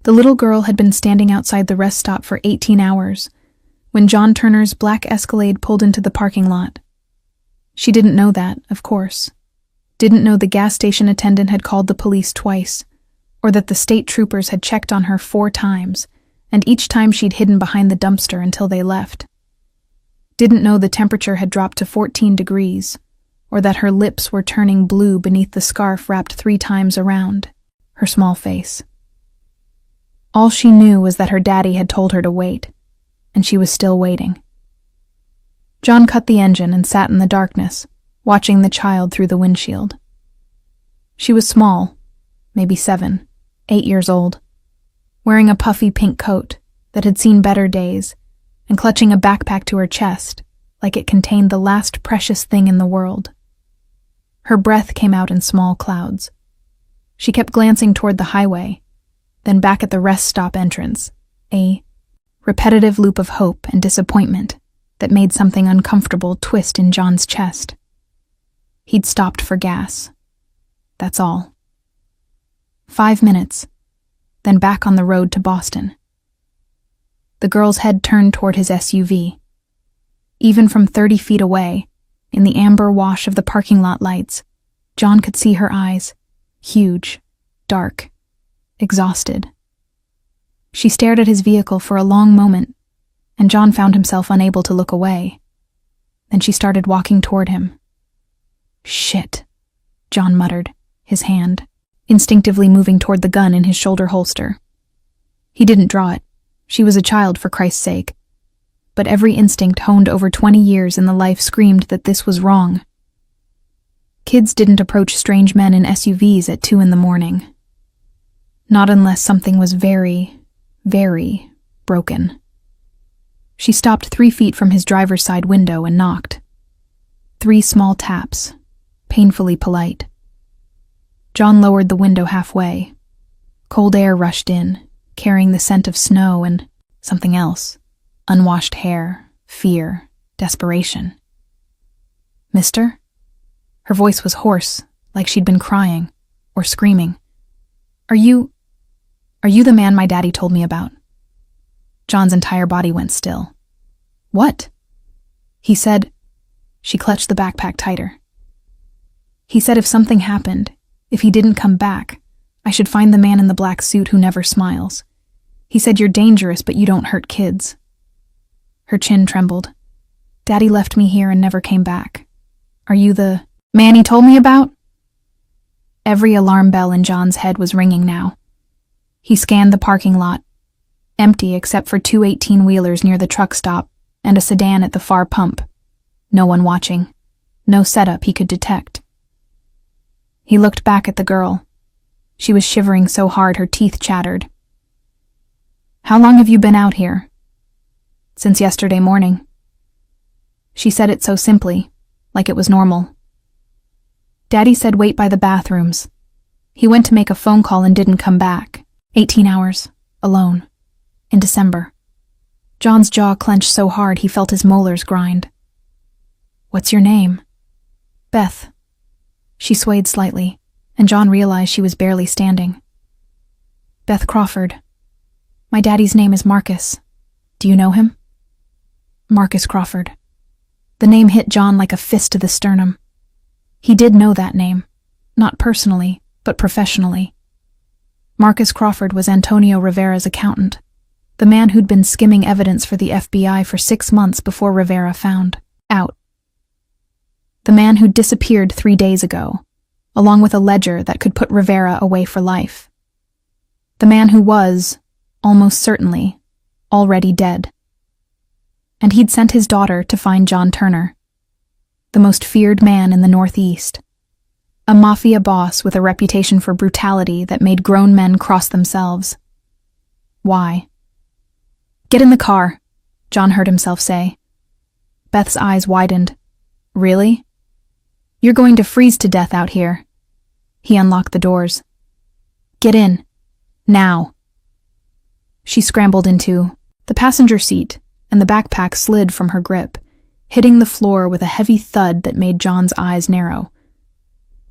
The little girl had been standing outside the rest stop for 18 hours when John Turner's black Escalade pulled into the parking lot. She didn't know that, of course. Didn't know the gas station attendant had called the police twice, or that the state troopers had checked on her 4 times, and each time she'd hidden behind the dumpster until they left. Didn't know the temperature had dropped to 14 degrees, or that her lips were turning blue beneath the scarf wrapped 3 times around her small face. All she knew was that her daddy had told her to wait, and she was still waiting. John cut the engine and sat in the darkness, watching the child through the windshield. She was small, maybe 7, 8 years old, wearing a puffy pink coat that had seen better days and clutching a backpack to her chest like it contained the last precious thing in the world. Her breath came out in small clouds. She kept glancing toward the highway, then back at the rest stop entrance, a repetitive loop of hope and disappointment that made something uncomfortable twist in John's chest. He'd stopped for gas. That's all. 5 minutes, then back on the road to Boston. The girl's head turned toward his SUV. Even from 30 feet away, in the amber wash of the parking lot lights, John could see her eyes, huge, dark, exhausted. She stared at his vehicle for a long moment, and John found himself unable to look away. Then she started walking toward him. "Shit," John muttered, his hand instinctively moving toward the gun in his shoulder holster. He didn't draw it. She was a child, for Christ's sake. But every instinct honed over 20 years in the life screamed that this was wrong. Kids didn't approach strange men in SUVs at 2 a.m. Not unless something was very, very broken. She stopped 3 feet from his driver's side window and knocked. 3 small taps, painfully polite. John lowered the window halfway. Cold air rushed in, carrying the scent of snow and something else. Unwashed hair, fear, desperation. "Mister?" Her voice was hoarse, like she'd been crying, or screaming. Are you the man my daddy told me about?" John's entire body went still. "What?" He said. She clutched the backpack tighter. "He said if something happened, if he didn't come back, I should find the man in the black suit who never smiles. He said you're dangerous, but you don't hurt kids." Her chin trembled. "Daddy left me here and never came back. Are you the man he told me about?" Every alarm bell in John's head was ringing now. He scanned the parking lot, empty except for 2 18-wheelers near the truck stop and a sedan at the far pump. No one watching. No setup he could detect. He looked back at the girl. She was shivering so hard her teeth chattered. "How long have you been out here?" "Since yesterday morning." She said it so simply, like it was normal. "Daddy said wait by the bathrooms. He went to make a phone call and didn't come back. 18 hours, alone, in December." John's jaw clenched so hard he felt his molars grind. "What's your name?" "Beth." She swayed slightly, and John realized she was barely standing. "Beth Crawford. My daddy's name is Marcus. Do you know him?" Marcus Crawford. The name hit John like a fist to the sternum. He did know that name, not personally, but professionally. Marcus Crawford was Antonio Rivera's accountant, the man who'd been skimming evidence for the FBI for 6 months before Rivera found out. The man who'd disappeared 3 days ago, along with a ledger that could put Rivera away for life. The man who was, almost certainly, already dead. And he'd sent his daughter to find John Turner, the most feared man in the Northeast. A Mafia boss with a reputation for brutality that made grown men cross themselves. Why? "Get in the car," John heard himself say. Beth's eyes widened. "Really? You're going to freeze to death out here." He unlocked the doors. "Get in. Now." She scrambled into the passenger seat, and the backpack slid from her grip, hitting the floor with a heavy thud that made John's eyes narrow.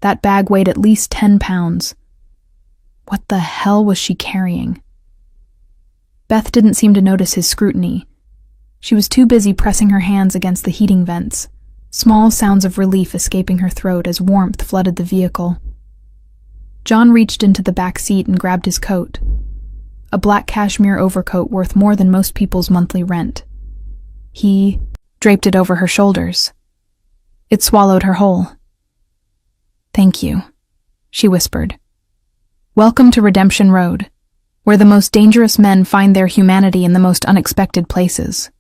That bag weighed at least 10 pounds. What the hell was she carrying? Beth didn't seem to notice his scrutiny. She was too busy pressing her hands against the heating vents, small sounds of relief escaping her throat as warmth flooded the vehicle. John reached into the back seat and grabbed his coat, a black cashmere overcoat worth more than most people's monthly rent. He draped it over her shoulders. It swallowed her whole. "Thank you," she whispered. "Welcome to Redemption Road, where the most dangerous men find their humanity in the most unexpected places.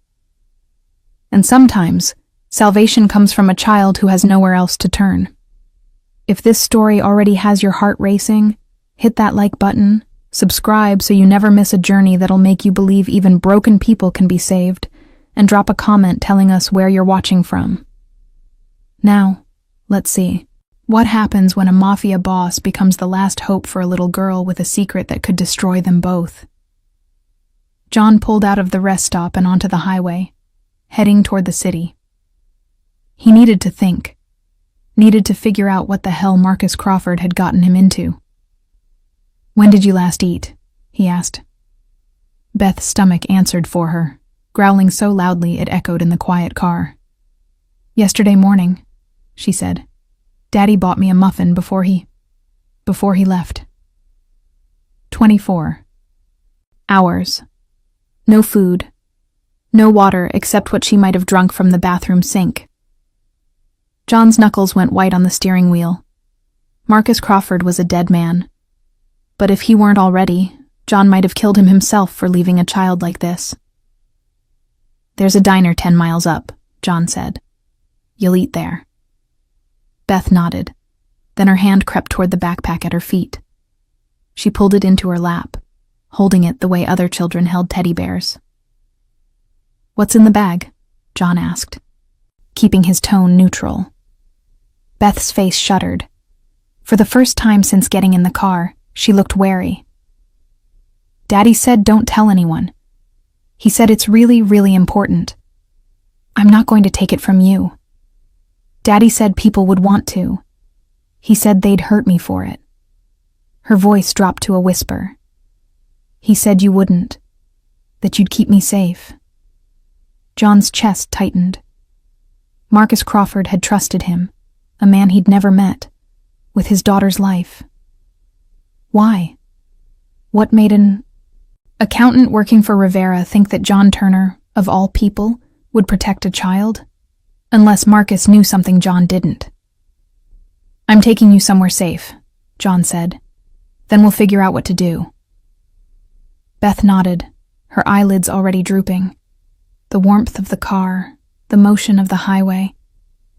And sometimes, salvation comes from a child who has nowhere else to turn." If this story already has your heart racing, hit that like button, subscribe so you never miss a journey that'll make you believe even broken people can be saved, and drop a comment telling us where you're watching from. Now, let's see. What happens when a mafia boss becomes the last hope for a little girl with a secret that could destroy them both? John pulled out of the rest stop and onto the highway, heading toward the city. He needed to think. Needed to figure out what the hell Marcus Crawford had gotten him into. "When did you last eat?" he asked. Beth's stomach answered for her, growling so loudly it echoed in the quiet car. "Yesterday morning," she said. "Daddy bought me a muffin before he left." 24 hours. No food. No water except what she might have drunk from the bathroom sink. John's knuckles went white on the steering wheel. Marcus Crawford was a dead man. But if he weren't already, John might have killed him himself for leaving a child like this. "There's a diner 10 miles up," John said. "You'll eat there." Beth nodded. Then her hand crept toward the backpack at her feet. She pulled it into her lap, holding it the way other children held teddy bears. "What's in the bag?" John asked, keeping his tone neutral. Beth's face shuddered. For the first time since getting in the car, she looked wary. "Daddy said don't tell anyone. He said it's really, really important. I'm not going to take it from you. Daddy said people would want to. He said they'd hurt me for it." Her voice dropped to a whisper. "He said you wouldn't, that you'd keep me safe." John's chest tightened. Marcus Crawford had trusted him, a man he'd never met, with his daughter's life. Why? What made an accountant working for Rivera think that John Turner, of all people, would protect a child? Unless Marcus knew something John didn't. "I'm taking you somewhere safe," John said. "Then we'll figure out what to do." Beth nodded, her eyelids already drooping. The warmth of the car, the motion of the highway,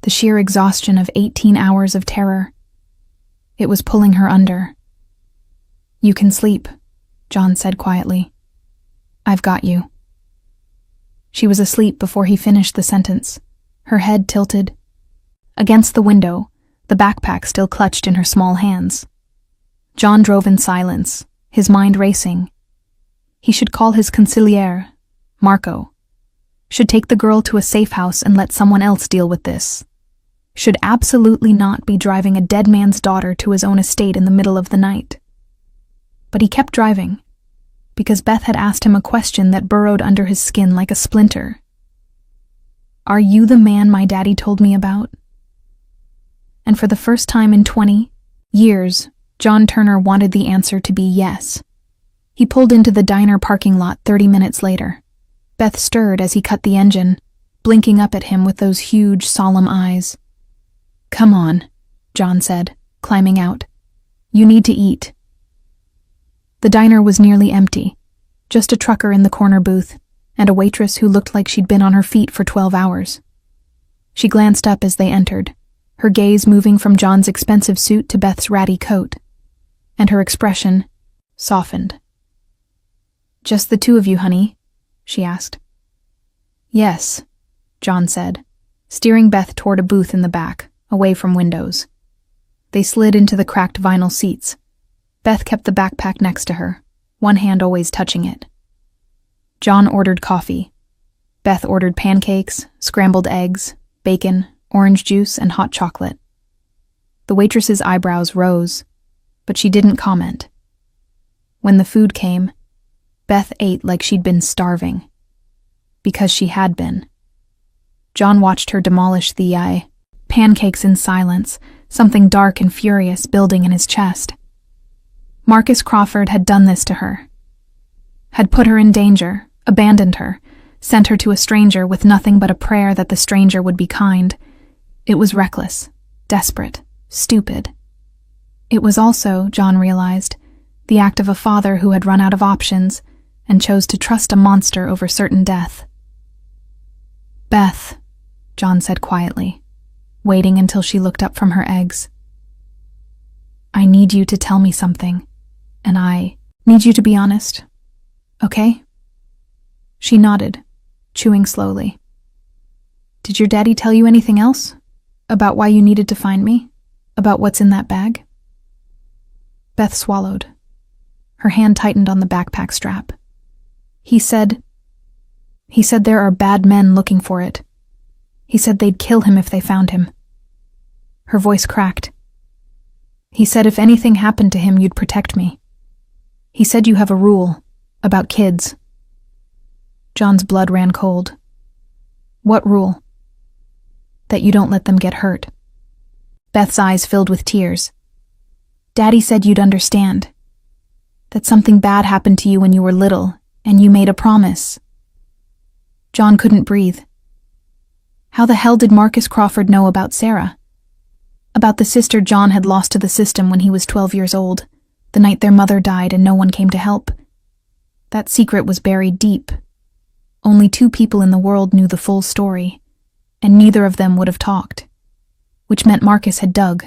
the sheer exhaustion of 18 hours of terror. It was pulling her under. "You can sleep," John said quietly. "I've got you." She was asleep before he finished the sentence, her head tilted. Against the window, the backpack still clutched in her small hands. John drove in silence, his mind racing. He should call his consigliere, Marco. Should take the girl to a safe house and let someone else deal with this. Should absolutely not be driving a dead man's daughter to his own estate in the middle of the night. But he kept driving, because Beth had asked him a question that burrowed under his skin like a splinter. "Are you the man my daddy told me about?" And for the first time in 20 years, John Turner wanted the answer to be yes. He pulled into the diner parking lot 30 minutes later. Beth stirred as he cut the engine, blinking up at him with those huge, solemn eyes. "Come on," John said, climbing out. "You need to eat." The diner was nearly empty, just a trucker in the corner booth, and a waitress who looked like she'd been on her feet for 12 hours. She glanced up as they entered, her gaze moving from John's expensive suit to Beth's ratty coat, and her expression softened. "Just the two of you, honey?" she asked. "Yes," John said, steering Beth toward a booth in the back, away from windows. They slid into the cracked vinyl seats. Beth kept the backpack next to her, one hand always touching it. John ordered coffee. Beth ordered pancakes, scrambled eggs, bacon, orange juice, and hot chocolate. The waitress's eyebrows rose, but she didn't comment. When the food came, Beth ate like she'd been starving. Because she had been. John watched her demolish the pancakes in silence, something dark and furious building in his chest. Marcus Crawford had done this to her. Had put her in danger, abandoned her, sent her to a stranger with nothing but a prayer that the stranger would be kind. It was reckless, desperate, stupid. It was also, John realized, the act of a father who had run out of options and chose to trust a monster over certain death. "Beth," John said quietly, waiting until she looked up from her eggs. "I need you to tell me something, and I need you to be honest, okay?" She nodded, chewing slowly. "Did your daddy tell you anything else? About why you needed to find me? About what's in that bag?" Beth swallowed. Her hand tightened on the backpack strap. He said there are bad men looking for it. He said they'd kill him if they found him." Her voice cracked. "He said if anything happened to him, you'd protect me. He said you have a rule about kids." John's blood ran cold. "What rule?" "That you don't let them get hurt." Beth's eyes filled with tears. "Daddy said you'd understand. That something bad happened to you when you were little, and you made a promise." John couldn't breathe. How the hell did Marcus Crawford know about Sarah? About the sister John had lost to the system when he was 12 years old, the night their mother died and no one came to help. That secret was buried deep. Only 2 people in the world knew the full story, and neither of them would have talked, which meant Marcus had dug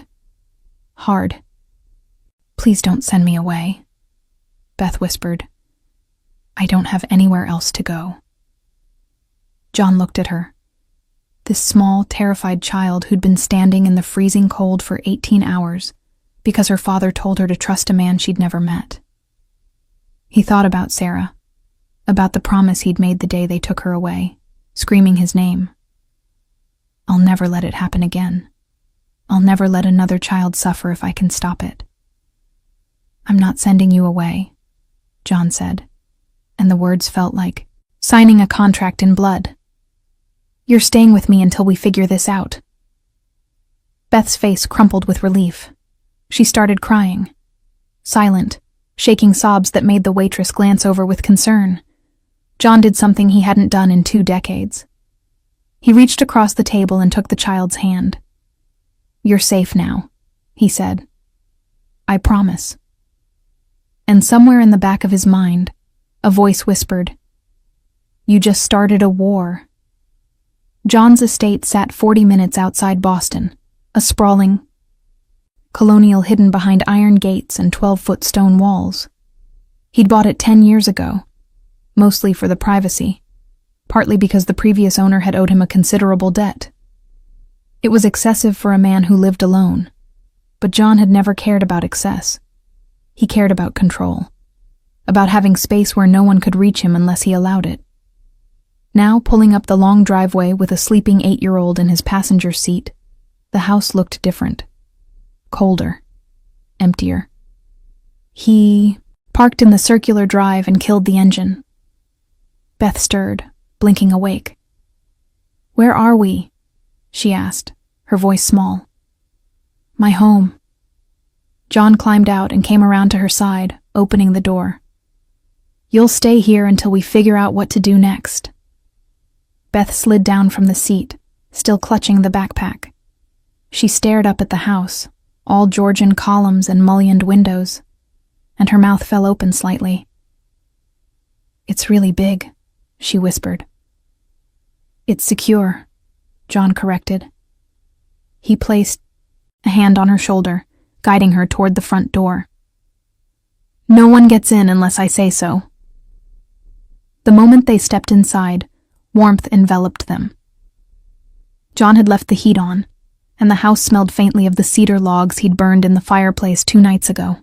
hard. "Please don't send me away," Beth whispered. "I don't have anywhere else to go." John looked at her. This small, terrified child who'd been standing in the freezing cold for 18 hours because her father told her to trust a man she'd never met. He thought about Sarah, about the promise he'd made the day they took her away, screaming his name. "I'll never let it happen again. I'll never let another child suffer if I can stop it." "I'm not sending you away," John said, and the words felt like signing a contract in blood. "You're staying with me until we figure this out." Beth's face crumpled with relief. She started crying. Silent, shaking sobs that made the waitress glance over with concern. John did something he hadn't done in 2 decades. He reached across the table and took the child's hand. "You're safe now," he said. "I promise." And somewhere in the back of his mind, a voice whispered, "You just started a war." John's estate sat 40 minutes outside Boston, a sprawling colonial hidden behind iron gates and 12-foot stone walls. He'd bought it 10 years ago, mostly for the privacy, partly because the previous owner had owed him a considerable debt. It was excessive for a man who lived alone, but John had never cared about excess. He cared about control, about having space where no one could reach him unless he allowed it. Now, pulling up the long driveway with a sleeping 8-year-old in his passenger seat, the house looked different. Colder. Emptier. He parked in the circular drive and killed the engine. Beth stirred, blinking awake. "Where are we?" she asked, her voice small. "My home." John climbed out and came around to her side, opening the door. "You'll stay here until we figure out what to do next." Beth slid down from the seat, still clutching the backpack. She stared up at the house, all Georgian columns and mullioned windows, and her mouth fell open slightly. "It's really big," she whispered. "It's secure," John corrected. He placed a hand on her shoulder, guiding her toward the front door. "No one gets in unless I say so." The moment they stepped inside, warmth enveloped them. John had left the heat on, and the house smelled faintly of the cedar logs he'd burned in the fireplace 2 nights ago.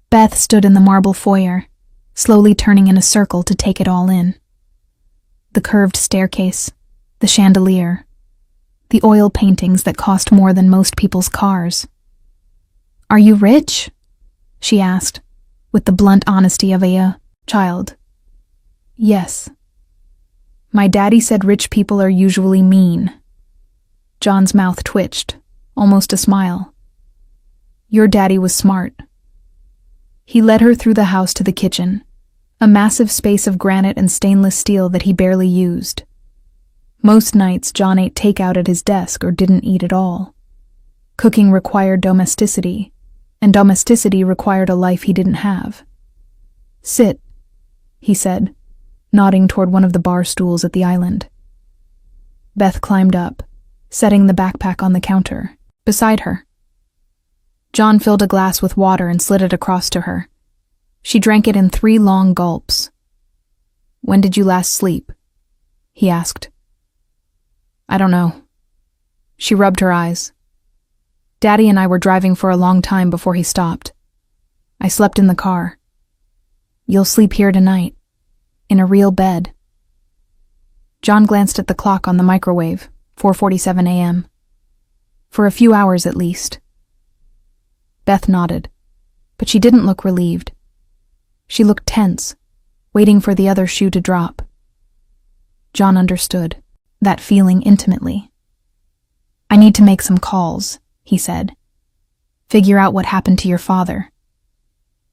Beth stood in the marble foyer, slowly turning in a circle to take it all in. The curved staircase, the chandelier, the oil paintings that cost more than most people's cars. "Are you rich?" she asked, with the blunt honesty of a Child. Yes. My daddy said rich people are usually mean. John's mouth twitched, almost a smile. Your daddy was smart. He led her through the house to the kitchen, a massive space of granite and stainless steel that he barely used. Most nights, John ate takeout at his desk or didn't eat at all. Cooking required domesticity, and domesticity required a life he didn't have. Sit, he said, nodding toward one of the bar stools at the island. Beth climbed up, setting the backpack on the counter, beside her. John filled a glass with water and slid it across to her. She drank it in 3 long gulps. When did you last sleep? He asked. I don't know. She rubbed her eyes. Daddy and I were driving for a long time before he stopped. I slept in the car. You'll sleep here tonight, in a real bed. John glanced at the clock on the microwave, 4:47 a.m. For a few hours at least. Beth nodded, but she didn't look relieved. She looked tense, waiting for the other shoe to drop. John understood that feeling intimately. I need to make some calls, he said. Figure out what happened to your father.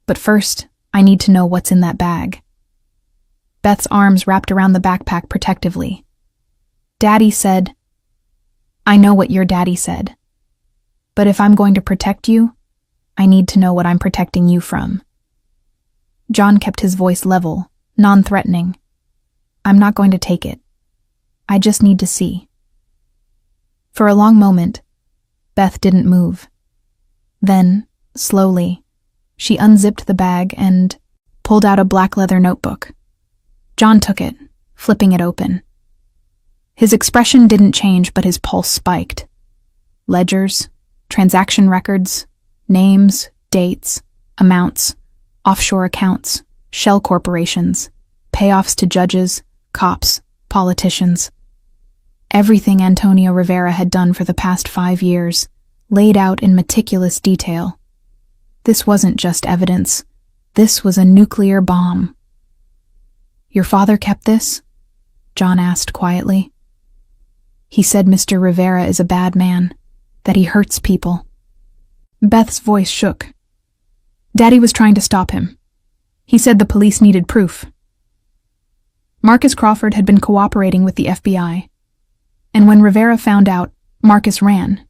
But first, I need to know what's in that bag. Beth's arms wrapped around the backpack protectively. Daddy said, I know what your daddy said. But if I'm going to protect you, I need to know what I'm protecting you from. John kept his voice level, non-threatening. I'm not going to take it. I just need to see. For a long moment, Beth didn't move. Then, slowly, she unzipped the bag and pulled out a black leather notebook. John took it, flipping it open. His expression didn't change, but his pulse spiked. Ledgers, transaction records, names, dates, amounts, offshore accounts, shell corporations, payoffs to judges, cops, politicians. Everything Antonio Rivera had done for the past 5 years, laid out in meticulous detail. This wasn't just evidence. This was a nuclear bomb. Your father kept this? John asked quietly. He said Mr. Rivera is a bad man, that he hurts people. Beth's voice shook. Daddy was trying to stop him. He said the police needed proof. Marcus Crawford had been cooperating with the FBI, and when Rivera found out, Marcus ran,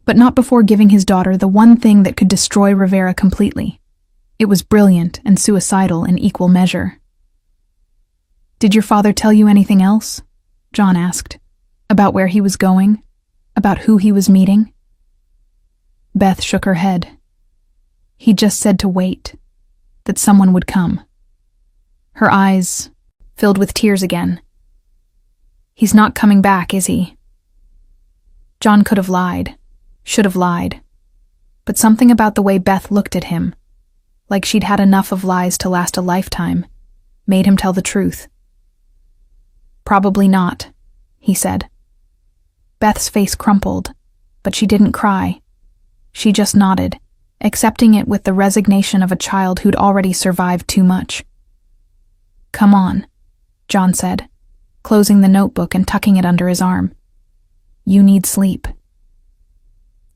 but not before giving his daughter the one thing that could destroy Rivera completely. It was brilliant and suicidal in equal measure. Did your father tell you anything else? John asked. About where he was going? About who he was meeting? Beth shook her head. He just said to wait, that someone would come. Her eyes filled with tears again. He's not coming back, is he? John could have lied, should have lied, but something about the way Beth looked at him, like she'd had enough of lies to last a lifetime, made him tell the truth. Probably not, he said. Beth's face crumpled, but she didn't cry. She just nodded, accepting it with the resignation of a child who'd already survived too much. Come on, John said, closing the notebook and tucking it under his arm. You need sleep.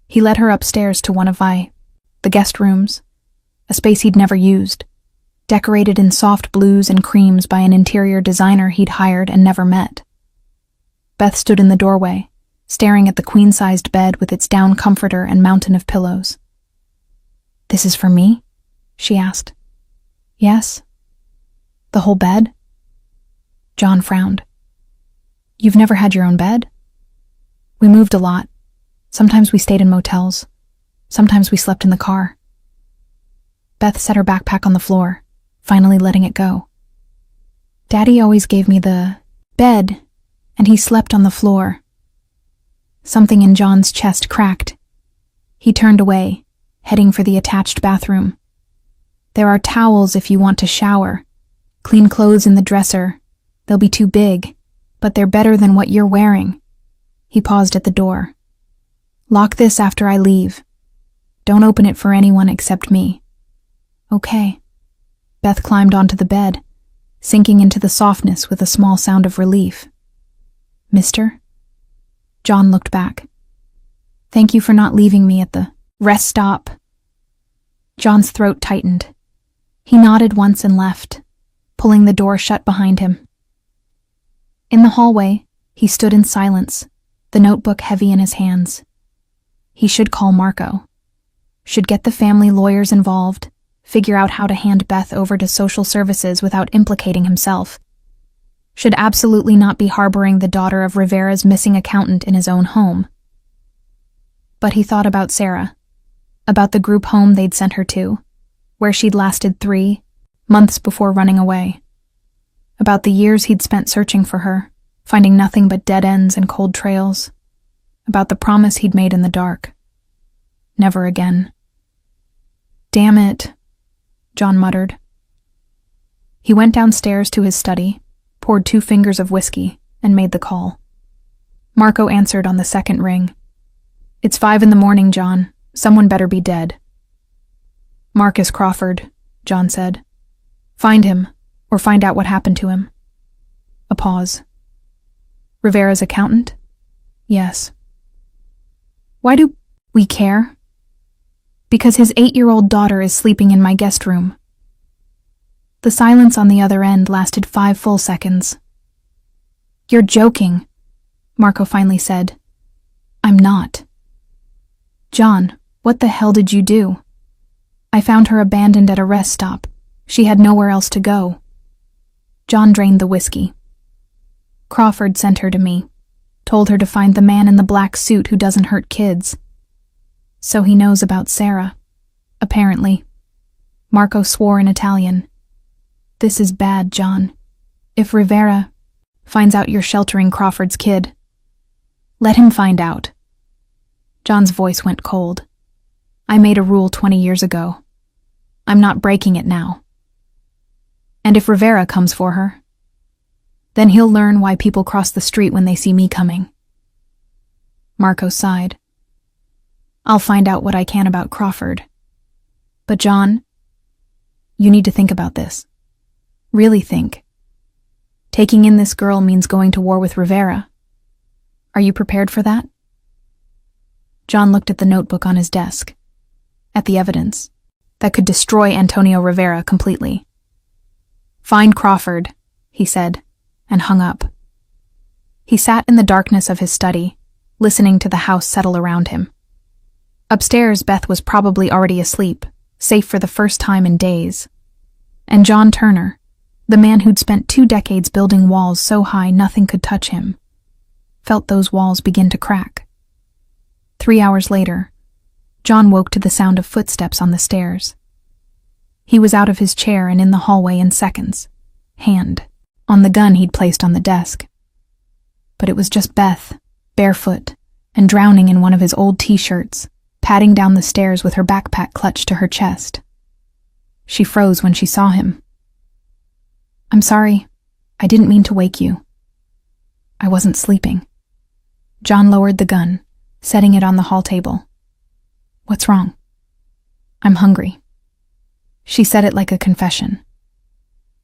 He led her upstairs to one of the guest rooms, a space he'd never used, decorated in soft blues and creams by an interior designer he'd hired and never met. Beth stood in the doorway, staring at the queen-sized bed with its down comforter and mountain of pillows. This is for me? She asked. Yes. The whole bed? John frowned. You've never had your own bed? We moved a lot. Sometimes we stayed in motels. Sometimes we slept in the car. Beth set her backpack on the floor, finally letting it go. Daddy always gave me the bed, and he slept on the floor. Something in John's chest cracked. He turned away, heading for the attached bathroom. There are towels if you want to shower. Clean clothes in the dresser. They'll be too big, but they're better than what you're wearing. He paused at the door. Lock this after I leave. Don't open it for anyone except me. Okay. Beth climbed onto the bed, sinking into the softness with a small sound of relief. "Mister?" John looked back. "Thank you for not leaving me at the rest stop." John's throat tightened. He nodded once and left, pulling the door shut behind him. In the hallway, he stood in silence, the notebook heavy in his hands. He should call Marco. Should get the family lawyers involved, figure out how to hand Beth over to social services without implicating himself. Should absolutely not be harboring the daughter of Rivera's missing accountant in his own home. But he thought about Sarah, about the group home they'd sent her to, where she'd lasted 3 months before running away. About the years he'd spent searching for her, finding nothing but dead ends and cold trails. About the promise he'd made in the dark. Never again. "Damn it," John muttered. He went downstairs to his study, poured 2 fingers of whiskey, and made the call. Marco answered on the second ring. "It's 5 in the morning, John. Someone better be dead." "Marcus Crawford," John said. "Find him, or find out what happened to him." A pause. "Rivera's accountant?" "Yes." "Why do we care?" "Because his 8-year-old daughter is sleeping in my guest room." The silence on the other end lasted 5 full seconds. "You're joking," Marco finally said. "I'm not." "John, what the hell did you do?" "I found her abandoned at a rest stop. She had nowhere else to go." John drained the whiskey. "Crawford sent her to me. Told her to find the man in the black suit who doesn't hurt kids. So he knows about Sarah. Apparently." Marco swore in Italian. "This is bad, John. If Rivera finds out you're sheltering Crawford's kid." "Let him find out." John's voice went cold. "I made a rule 20 years ago. I'm not breaking it now. And if Rivera comes for her, then he'll learn why people cross the street when they see me coming." Marco sighed. "I'll find out what I can about Crawford. But John, you need to think about this. Really think. Taking in this girl means going to war with Rivera. Are you prepared for that?" John looked at the notebook on his desk, at the evidence that could destroy Antonio Rivera completely. "Find Crawford," he said, and hung up. He sat in the darkness of his study, listening to the house settle around him. Upstairs, Beth was probably already asleep, safe for the first time in days. And John Turner, the man who'd spent 2 decades building walls so high nothing could touch him, felt those walls begin to crack. 3 hours later, John woke to the sound of footsteps on the stairs. He was out of his chair and in the hallway in seconds, hand on the gun he'd placed on the desk. But it was just Beth, barefoot, and drowning in one of his old t-shirts, padding down the stairs with her backpack clutched to her chest. She froze when she saw him. "I'm sorry. I didn't mean to wake you." "I wasn't sleeping." John lowered the gun, setting it on the hall table. "What's wrong?" "I'm hungry." She said it like a confession.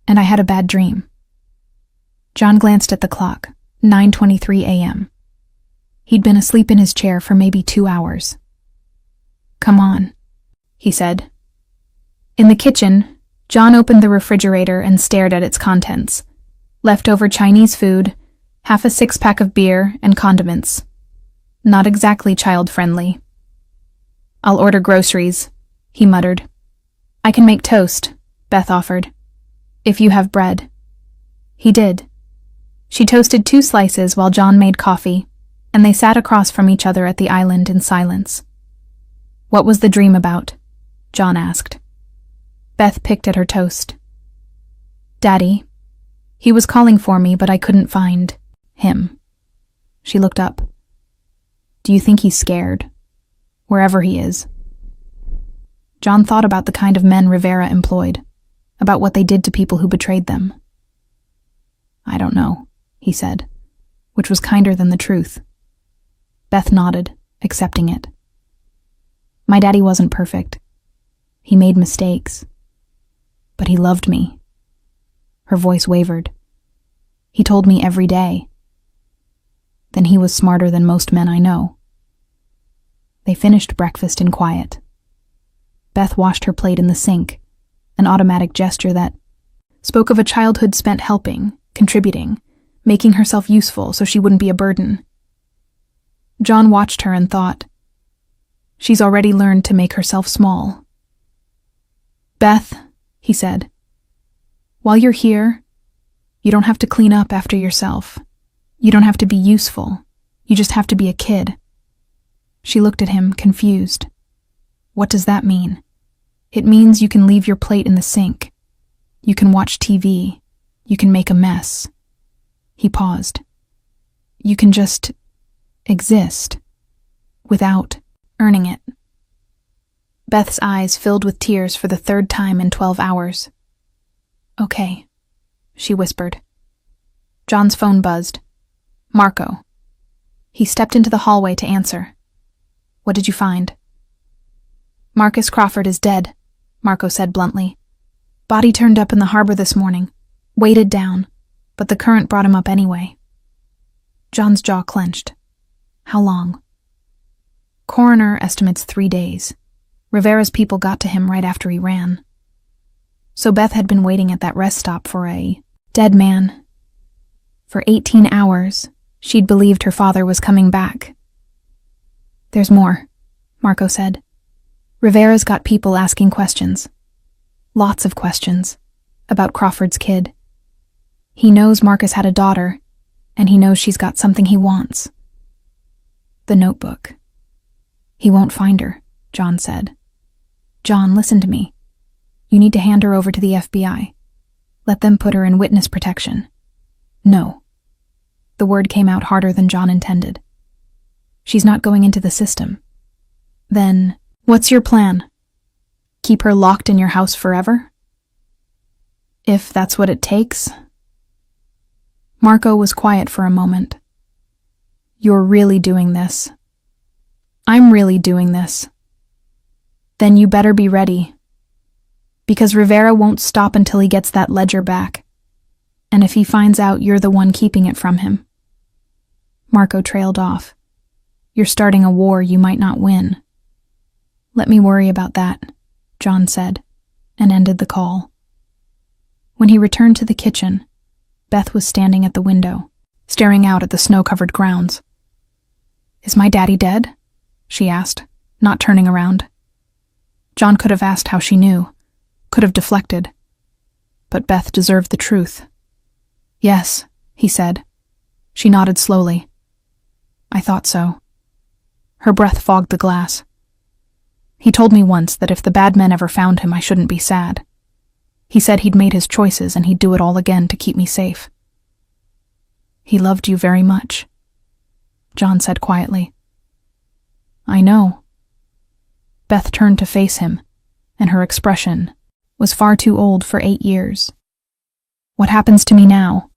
"And I had a bad dream." John glanced at the clock, 9:23 a.m. He'd been asleep in his chair for maybe 2 hours. "Come on," he said. In the kitchen, John opened the refrigerator and stared at its contents. Leftover Chinese food, half a 6-pack of beer, and condiments. Not exactly child-friendly. "I'll order groceries," he muttered. "I can make toast," Beth offered. "If you have bread." He did. She toasted 2 slices while John made coffee, and they sat across from each other at the island in silence. "What was the dream about?" John asked. Beth picked at her toast. "Daddy. He was calling for me, but I couldn't find him." She looked up. "Do you think he's scared? Wherever he is?" John thought about the kind of men Rivera employed, about what they did to people who betrayed them. "I don't know," he said, which was kinder than the truth. Beth nodded, accepting it. "My daddy wasn't perfect. He made mistakes. But he loved me. Her voice wavered. He told me every day. Then he was smarter than most men I know. They finished breakfast in quiet. Beth washed her plate in the sink, an automatic gesture that spoke of a childhood spent helping, contributing, making herself useful so she wouldn't be a burden. John watched her and thought, she's already learned to make herself small. Beth, he said, while you're here, you don't have to clean up after yourself. You don't have to be useful. You just have to be a kid. She looked at him, confused. What does that mean? It means you can leave your plate in the sink. You can watch TV. You can make a mess. He paused. You can just exist without earning it. Beth's eyes filled with tears for the third time in 12 hours. Okay, she whispered. John's phone buzzed. Marco. He stepped into the hallway to answer. What did you find? Marcus Crawford is dead, Marco said bluntly. Body turned up in the harbor this morning, weighted down, but the current brought him up anyway. John's jaw clenched. How long? Coroner estimates 3 days. Rivera's people got to him right after he ran. So Beth had been waiting at that rest stop for a dead man. For 18 hours, she'd believed her father was coming back. There's more, Marco said. Rivera's got people asking questions. Lots of questions. About Crawford's kid. He knows Marcus had a daughter, and he knows she's got something he wants. The notebook. He won't find her, John said. John, listen to me. You need to hand her over to the FBI. Let them put her in witness protection. No. The word came out harder than John intended. She's not going into the system. Then, what's your plan? Keep her locked in your house forever? If that's what it takes. Marco was quiet for a moment. You're really doing this. I'm really doing this. Then you better be ready. Because Rivera won't stop until he gets that ledger back. And if he finds out you're the one keeping it from him. Marco trailed off. You're starting a war you might not win. Let me worry about that, John said, and ended the call. When he returned to the kitchen, Beth was standing at the window, staring out at the snow-covered grounds. Is my daddy dead? She asked, not turning around. John could have asked how she knew, could have deflected. But Beth deserved the truth. Yes, he said. She nodded slowly. I thought so. Her breath fogged the glass. He told me once that if the bad men ever found him, I shouldn't be sad. He said he'd made his choices and he'd do it all again to keep me safe. He loved you very much, John said quietly. I know. Beth turned to face him, and her expression was far too old for 8 years. What happens to me now?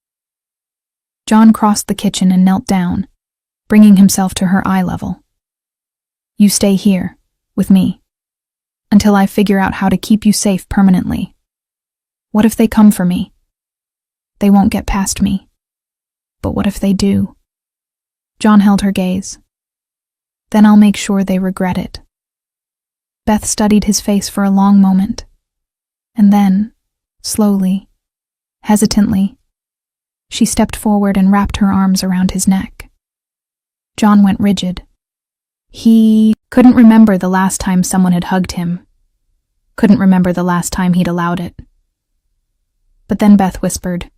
John crossed the kitchen and knelt down, bringing himself to her eye level. You stay here, with me, until I figure out how to keep you safe permanently. What if they come for me? They won't get past me. But what if they do? John held her gaze. Then I'll make sure they regret it. Beth studied his face for a long moment, and then, slowly, hesitantly, she stepped forward and wrapped her arms around his neck. John went rigid. He couldn't remember the last time someone had hugged him, couldn't remember the last time he'd allowed it. But then Beth whispered,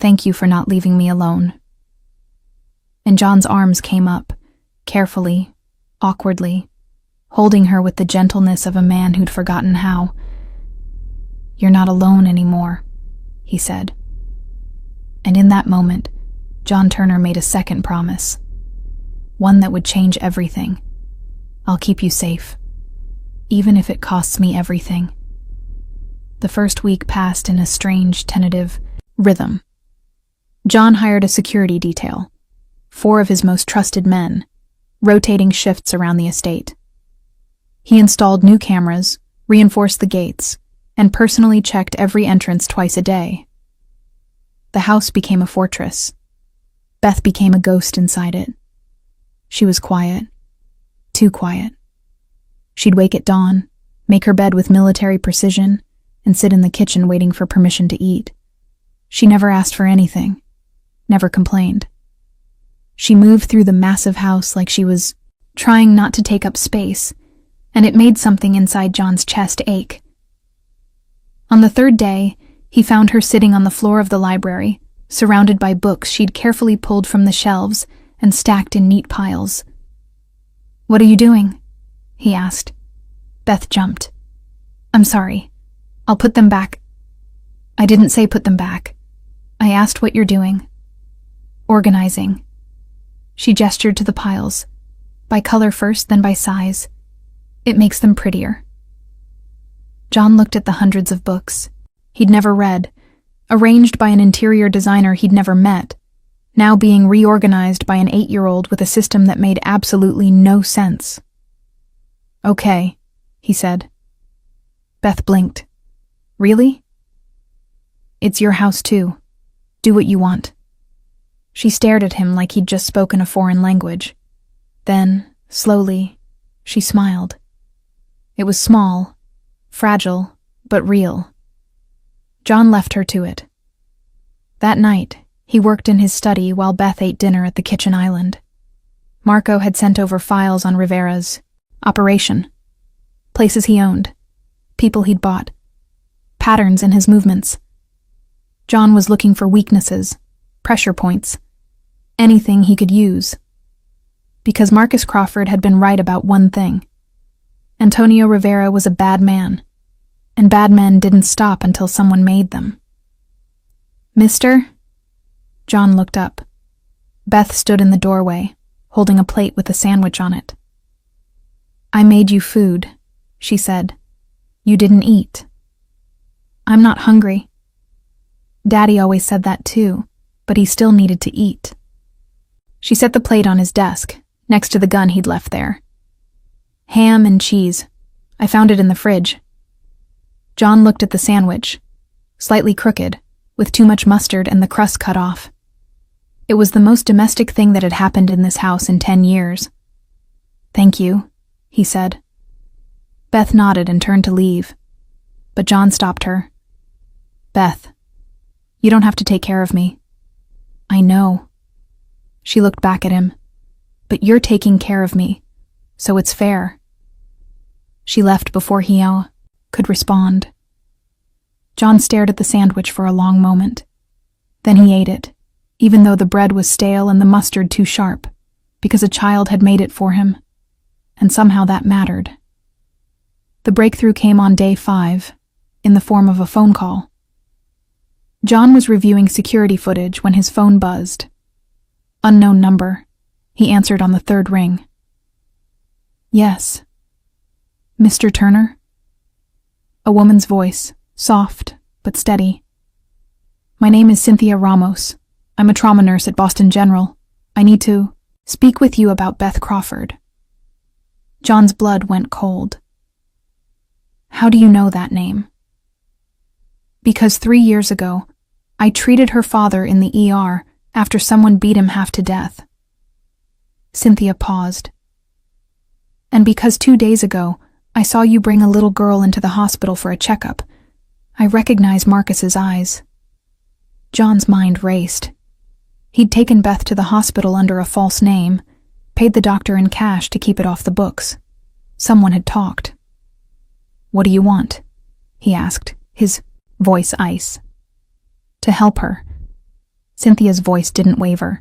Thank you for not leaving me alone. And John's arms came up, carefully, awkwardly, holding her with the gentleness of a man who'd forgotten how. You're not alone anymore, he said. And in that moment, John Turner made a second promise. One that would change everything. I'll keep you safe, even if it costs me everything. The first week passed in a strange, tentative rhythm. John hired a security detail, 4 of his most trusted men, rotating shifts around the estate. He installed new cameras, reinforced the gates, and personally checked every entrance twice a day. The house became a fortress. Beth became a ghost inside it. She was quiet. Too quiet. She'd wake at dawn, make her bed with military precision, and sit in the kitchen waiting for permission to eat. She never asked for anything, never complained. She moved through the massive house like she was trying not to take up space, and it made something inside John's chest ache. On the third day, he found her sitting on the floor of the library, surrounded by books she'd carefully pulled from the shelves and stacked in neat piles. "What are you doing?" he asked. Beth jumped. "I'm sorry. I'll put them back." "I didn't say put them back. I asked what you're doing." "Organizing." She gestured to the piles. By color first, then by size. It makes them prettier. John looked at the hundreds of books he'd never read, arranged by an interior designer he'd never met, now being reorganized by an 8-year-old with a system that made absolutely no sense. "Okay," he said. Beth blinked. "Really?" "It's your house too. Do what you want." She stared at him like he'd just spoken a foreign language. Then, slowly, she smiled. It was small, fragile, but real. John left her to it. That night, he worked in his study while Beth ate dinner at the kitchen island. Marco had sent over files on Rivera's operation, places he owned, people he'd bought, patterns in his movements. John was looking for weaknesses, pressure points, anything he could use. Because Marcus Crawford had been right about one thing. Antonio Rivera was a bad man, and bad men didn't stop until someone made them. "Mister?" John looked up. Beth stood in the doorway, holding a plate with a sandwich on it. "I made you food," she said. "You didn't eat." "I'm not hungry." Daddy always said that too, but he still needed to eat. She set the plate on his desk, next to the gun he'd left there. "Ham and cheese. I found it in the fridge." John looked at the sandwich, slightly crooked, with too much mustard and the crust cut off. It was the most domestic thing that had happened in this house in 10 years. "Thank you," he said. Beth nodded and turned to leave, but John stopped her. "Beth, you don't have to take care of me." "I know." She looked back at him. "But you're taking care of me, so it's fair." She left before he could respond. John stared at the sandwich for a long moment. Then he ate it, even though the bread was stale and the mustard too sharp, because a child had made it for him, and somehow that mattered. The breakthrough came on day 5, in the form of a phone call. John was reviewing security footage when his phone buzzed. Unknown number. He answered on the 3rd ring. "Yes." "Mr. Turner?" A woman's voice, soft but steady. "My name is Cynthia Ramos. I'm a trauma nurse at Boston General. I need to speak with you about Beth Crawford." John's blood went cold. "How do you know that name?" "Because 3 years ago, I treated her father in the ER after someone beat him half to death." Cynthia paused. "And because 2 days ago, I saw you bring a little girl into the hospital for a checkup. I recognized Marcus's eyes." John's mind raced. He'd taken Beth to the hospital under a false name, paid the doctor in cash to keep it off the books. Someone had talked. "What do you want?" he asked, his voice ice. "To help her." Cynthia's voice didn't waver.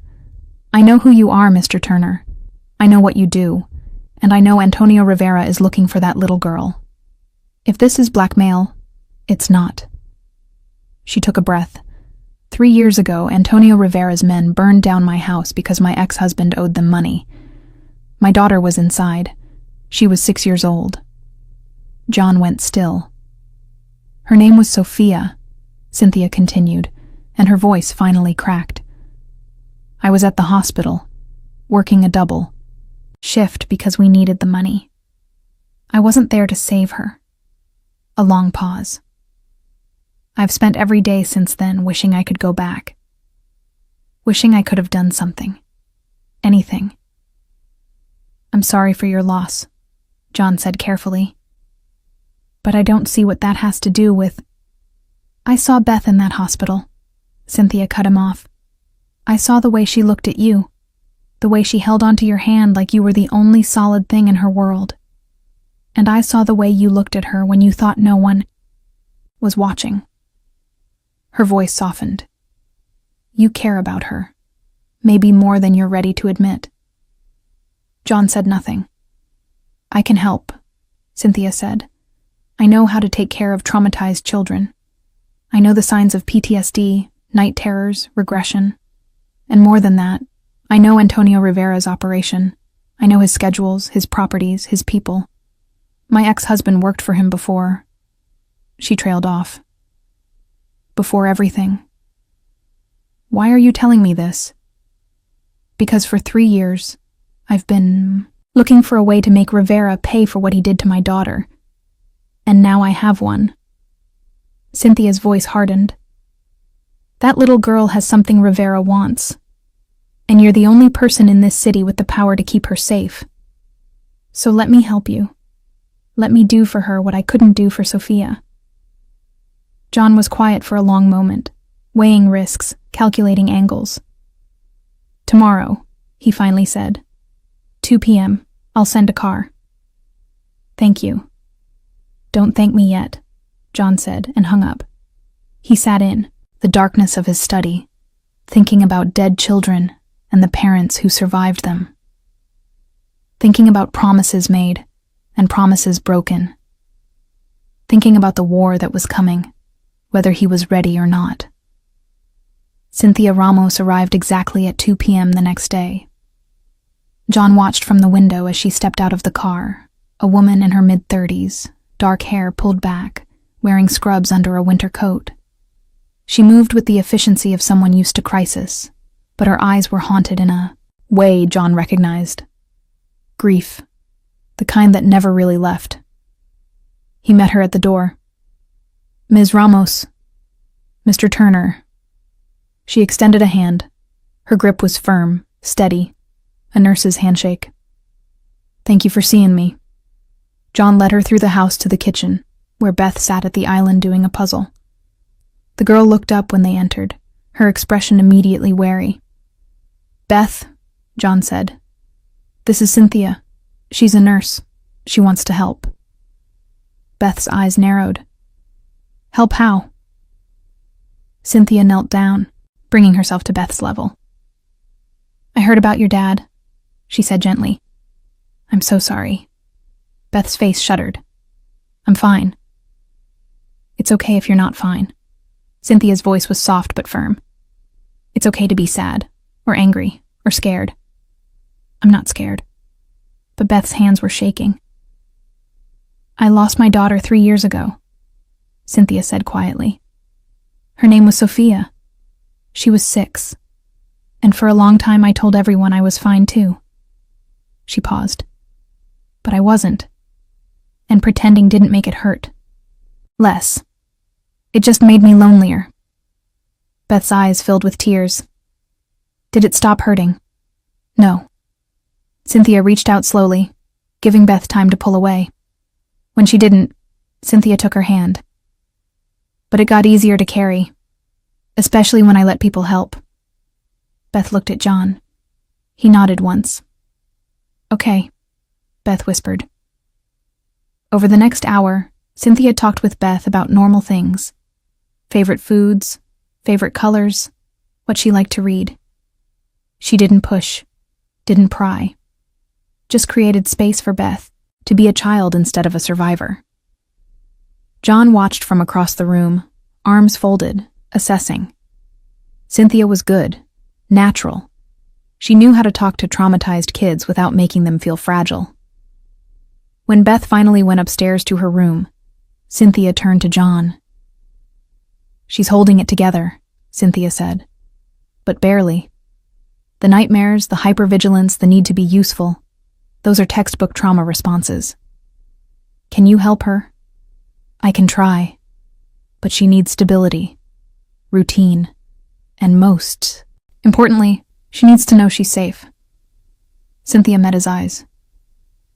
"I know who you are, Mr. Turner. I know what you do, and I know Antonio Rivera is looking for that little girl. If this is blackmail, it's not." She took a breath. 3 years ago, Antonio Rivera's men burned down my house because my ex-husband owed them money. My daughter was inside. She was 6 years old. John went still. "Her name was Sophia," Cynthia continued, and her voice finally cracked. "I was at the hospital, working a double shift because we needed the money. I wasn't there to save her." A long pause. I've spent every day since then wishing I could go back. Wishing I could have done something. Anything. I'm sorry for your loss, John said carefully. But I don't see what that has to do with... I saw Beth in that hospital. Cynthia cut him off. I saw the way she looked at you. The way she held onto your hand like you were the only solid thing in her world. And I saw the way you looked at her when you thought no one was watching. Her voice softened. You care about her. Maybe more than you're ready to admit. John said nothing. I can help, Cynthia said. I know how to take care of traumatized children. I know the signs of PTSD, night terrors, regression. And more than that, I know Antonio Rivera's operation. I know his schedules, his properties, his people. My ex-husband worked for him before. She trailed off. Before everything. Why are you telling me this? Because for 3 years, I've been looking for a way to make Rivera pay for what he did to my daughter. And now I have one. Cynthia's voice hardened. That little girl has something Rivera wants. And you're the only person in this city with the power to keep her safe. So let me help you. Let me do for her what I couldn't do for Sophia. John was quiet for a long moment, weighing risks, calculating angles. Tomorrow, he finally said. 2 p.m. I'll send a car. Thank you. Don't thank me yet, John said and hung up. He sat in the darkness of his study, thinking about dead children and the parents who survived them. Thinking about promises made and promises broken. Thinking about the war that was coming, whether he was ready or not. Cynthia Ramos arrived exactly at 2 p.m. the next day. John watched from the window as she stepped out of the car, a woman in her mid-30s, dark hair pulled back, wearing scrubs under a winter coat. She moved with the efficiency of someone used to crisis, but her eyes were haunted in a way John recognized. Grief, the kind that never really left. He met her at the door. Ms. Ramos. Mr. Turner. She extended a hand. Her grip was firm, steady, a nurse's handshake. Thank you for seeing me. John led her through the house to the kitchen, where Beth sat at the island doing a puzzle. The girl looked up when they entered, her expression immediately wary. Beth, John said. This is Cynthia. She's a nurse. She wants to help. Beth's eyes narrowed. Help how? Cynthia knelt down, bringing herself to Beth's level. I heard about your dad, she said gently. I'm so sorry. Beth's face shuddered. I'm fine. It's okay if you're not fine. Cynthia's voice was soft but firm. It's okay to be sad, or angry, or scared. I'm not scared. But Beth's hands were shaking. I lost my daughter 3 years ago, Cynthia said quietly. Her name was Sophia. She was 6. And for a long time I told everyone I was fine too. She paused. But I wasn't. And pretending didn't make it hurt. Less. It just made me lonelier. Beth's eyes filled with tears. Did it stop hurting? No. Cynthia reached out slowly, giving Beth time to pull away. When she didn't, Cynthia took her hand. But it got easier to carry, especially when I let people help. Beth looked at John. He nodded once. Okay, Beth whispered. Over the next hour, Cynthia talked with Beth about normal things. Favorite foods, favorite colors, what she liked to read. She didn't push, didn't pry. Just created space for Beth to be a child instead of a survivor. John watched from across the room, arms folded, assessing. Cynthia was good, natural. She knew how to talk to traumatized kids without making them feel fragile. When Beth finally went upstairs to her room, Cynthia turned to John. She's holding it together, Cynthia said. But barely. The nightmares, the hypervigilance, the need to be useful, those are textbook trauma responses. Can you help her? I can try. But she needs stability, routine, and most importantly, she needs to know she's safe. Cynthia met his eyes.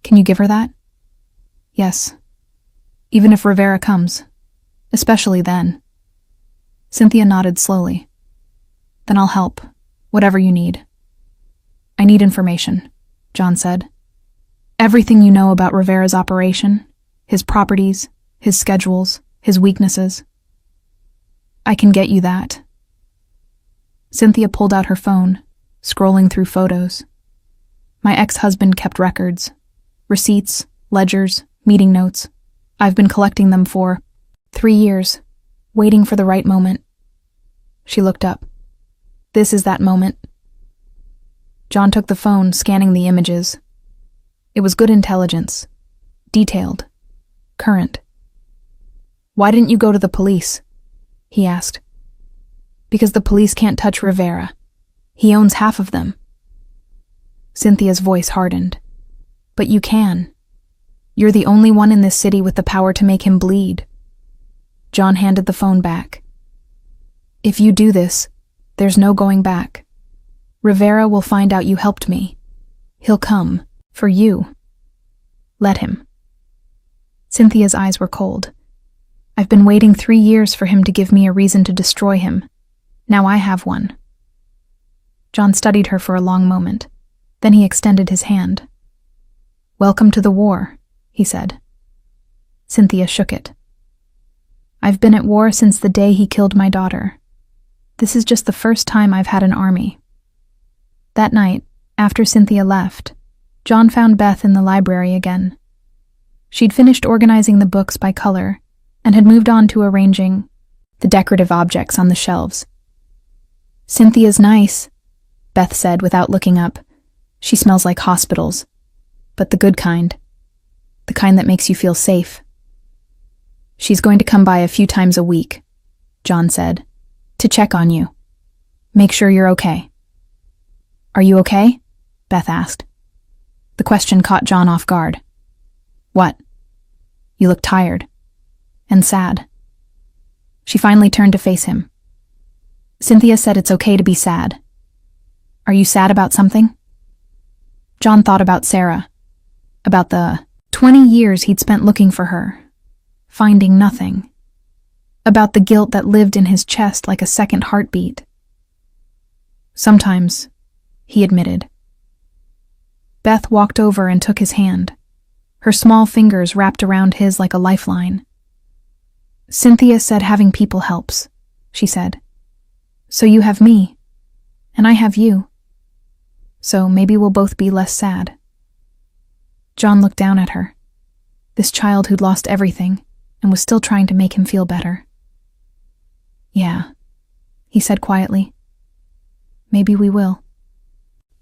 Can you give her that? Yes. Even if Rivera comes. Especially then. Cynthia nodded slowly. Then I'll help. Whatever you need. I need information, John said. Everything you know about Rivera's operation, his properties, his schedules, his weaknesses. I can get you that. Cynthia pulled out her phone, scrolling through photos. My ex-husband kept records. Receipts, ledgers, meeting notes. I've been collecting them for 3 years, waiting for the right moment. She looked up. This is that moment. John took the phone, scanning the images. It was good intelligence. Detailed. Current. Why didn't you go to the police? He asked. Because the police can't touch Rivera. He owns half of them. Cynthia's voice hardened. But you can. You're the only one in this city with the power to make him bleed. John handed the phone back. If you do this, there's no going back. Rivera will find out you helped me. He'll come. For you. Let him. Cynthia's eyes were cold. I've been waiting 3 years for him to give me a reason to destroy him. Now I have one. John studied her for a long moment. Then he extended his hand. Welcome to the war, he said. Cynthia shook it. I've been at war since the day he killed my daughter. This is just the first time I've had an army. That night, after Cynthia left, John found Beth in the library again. She'd finished organizing the books by color and had moved on to arranging the decorative objects on the shelves. Cynthia's nice, Beth said without looking up. She smells like hospitals, but the good kind. The kind that makes you feel safe. She's going to come by a few times a week, John said, to check on you. Make sure you're okay. Are you okay? Beth asked. The question caught John off guard. What? You look tired. And sad. She finally turned to face him. Cynthia said it's okay to be sad. Are you sad about something? John thought about Sarah. About the 20 years he'd spent looking for her. Finding nothing. About the guilt that lived in his chest like a second heartbeat. Sometimes, he admitted. Beth walked over and took his hand. Her small fingers wrapped around his like a lifeline. Cynthia said having people helps, she said. So you have me, and I have you. So maybe we'll both be less sad. John looked down at her. This child who'd lost everything and was still trying to make him feel better. Yeah, he said quietly. Maybe we will.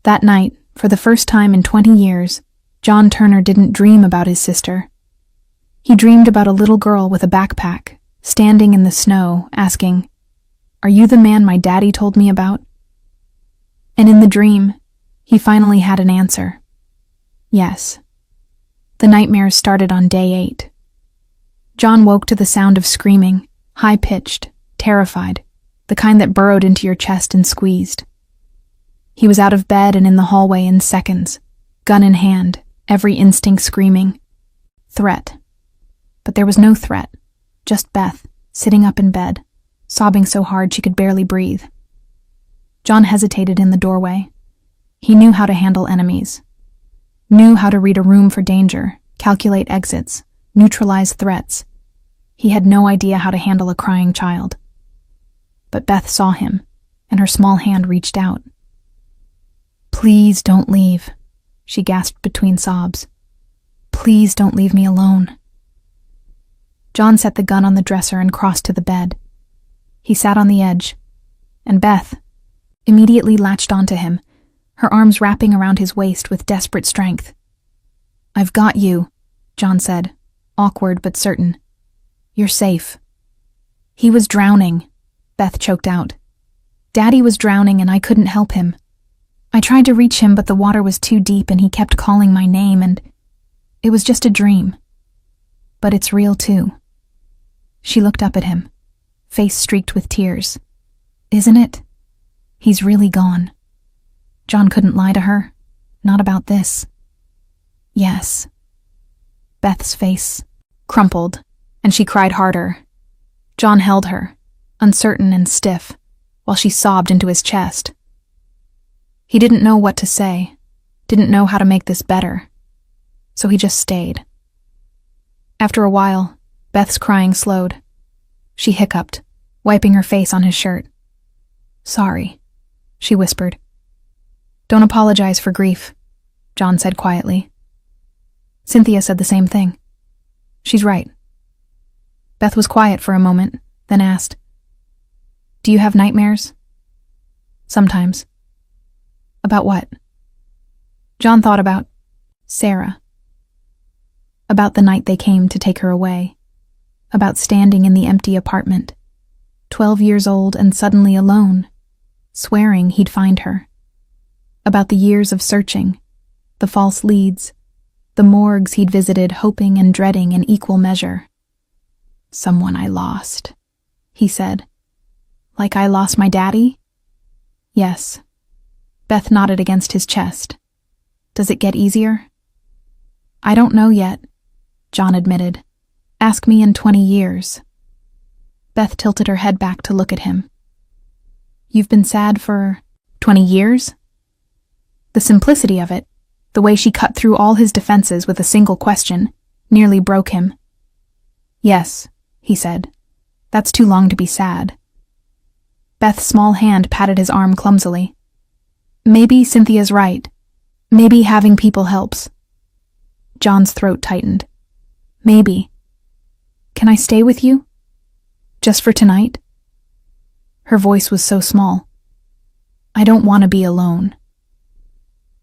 That night, for the first time in 20 years, John Turner didn't dream about his sister. He dreamed about a little girl with a backpack, standing in the snow, asking, "Are you the man my daddy told me about?" And in the dream, he finally had an answer. Yes. The nightmares started on day 8. John woke to the sound of screaming, high-pitched, terrified, the kind that burrowed into your chest and squeezed. He was out of bed and in the hallway in seconds, gun in hand, every instinct screaming. Threat. But there was no threat, just Beth, sitting up in bed, sobbing so hard she could barely breathe. John hesitated in the doorway. He knew how to handle enemies. Knew how to read a room for danger, calculate exits, neutralize threats. He had no idea how to handle a crying child. But Beth saw him, and her small hand reached out. "Please don't leave," she gasped between sobs. "Please don't leave me alone." John set the gun on the dresser and crossed to the bed. He sat on the edge, and Beth immediately latched onto him, her arms wrapping around his waist with desperate strength. "I've got you," John said, awkward but certain. "You're safe." "He was drowning," Beth choked out. "Daddy was drowning and I couldn't help him. I tried to reach him but the water was too deep and he kept calling my name and it was just a dream. But it's real too." She looked up at him, face streaked with tears. Isn't it? He's really gone. John couldn't lie to her. Not about this. Yes. Beth's face crumpled, and she cried harder. John held her, uncertain and stiff, while she sobbed into his chest. He didn't know what to say, didn't know how to make this better, so he just stayed. After a while, Beth's crying slowed. She hiccuped, wiping her face on his shirt. Sorry, she whispered. Don't apologize for grief, John said quietly. Cynthia said the same thing. She's right. Beth was quiet for a moment, then asked, Do you have nightmares? Sometimes. About what? John thought about Sarah. About the night they came to take her away. About standing in the empty apartment, 12 years old and suddenly alone, swearing he'd find her. About the years of searching, the false leads, the morgues he'd visited hoping and dreading in equal measure. Someone I lost, he said. Like I lost my daddy? Yes. Beth nodded against his chest. Does it get easier? I don't know yet, John admitted. Ask me in 20 years. Beth tilted her head back to look at him. You've been sad for 20 years? The simplicity of it, the way she cut through all his defenses with a single question, nearly broke him. Yes, he said. That's too long to be sad. Beth's small hand patted his arm clumsily. Maybe Cynthia's right. Maybe having people helps. John's throat tightened. Maybe. Can I stay with you? Just for tonight? Her voice was so small. I don't want to be alone.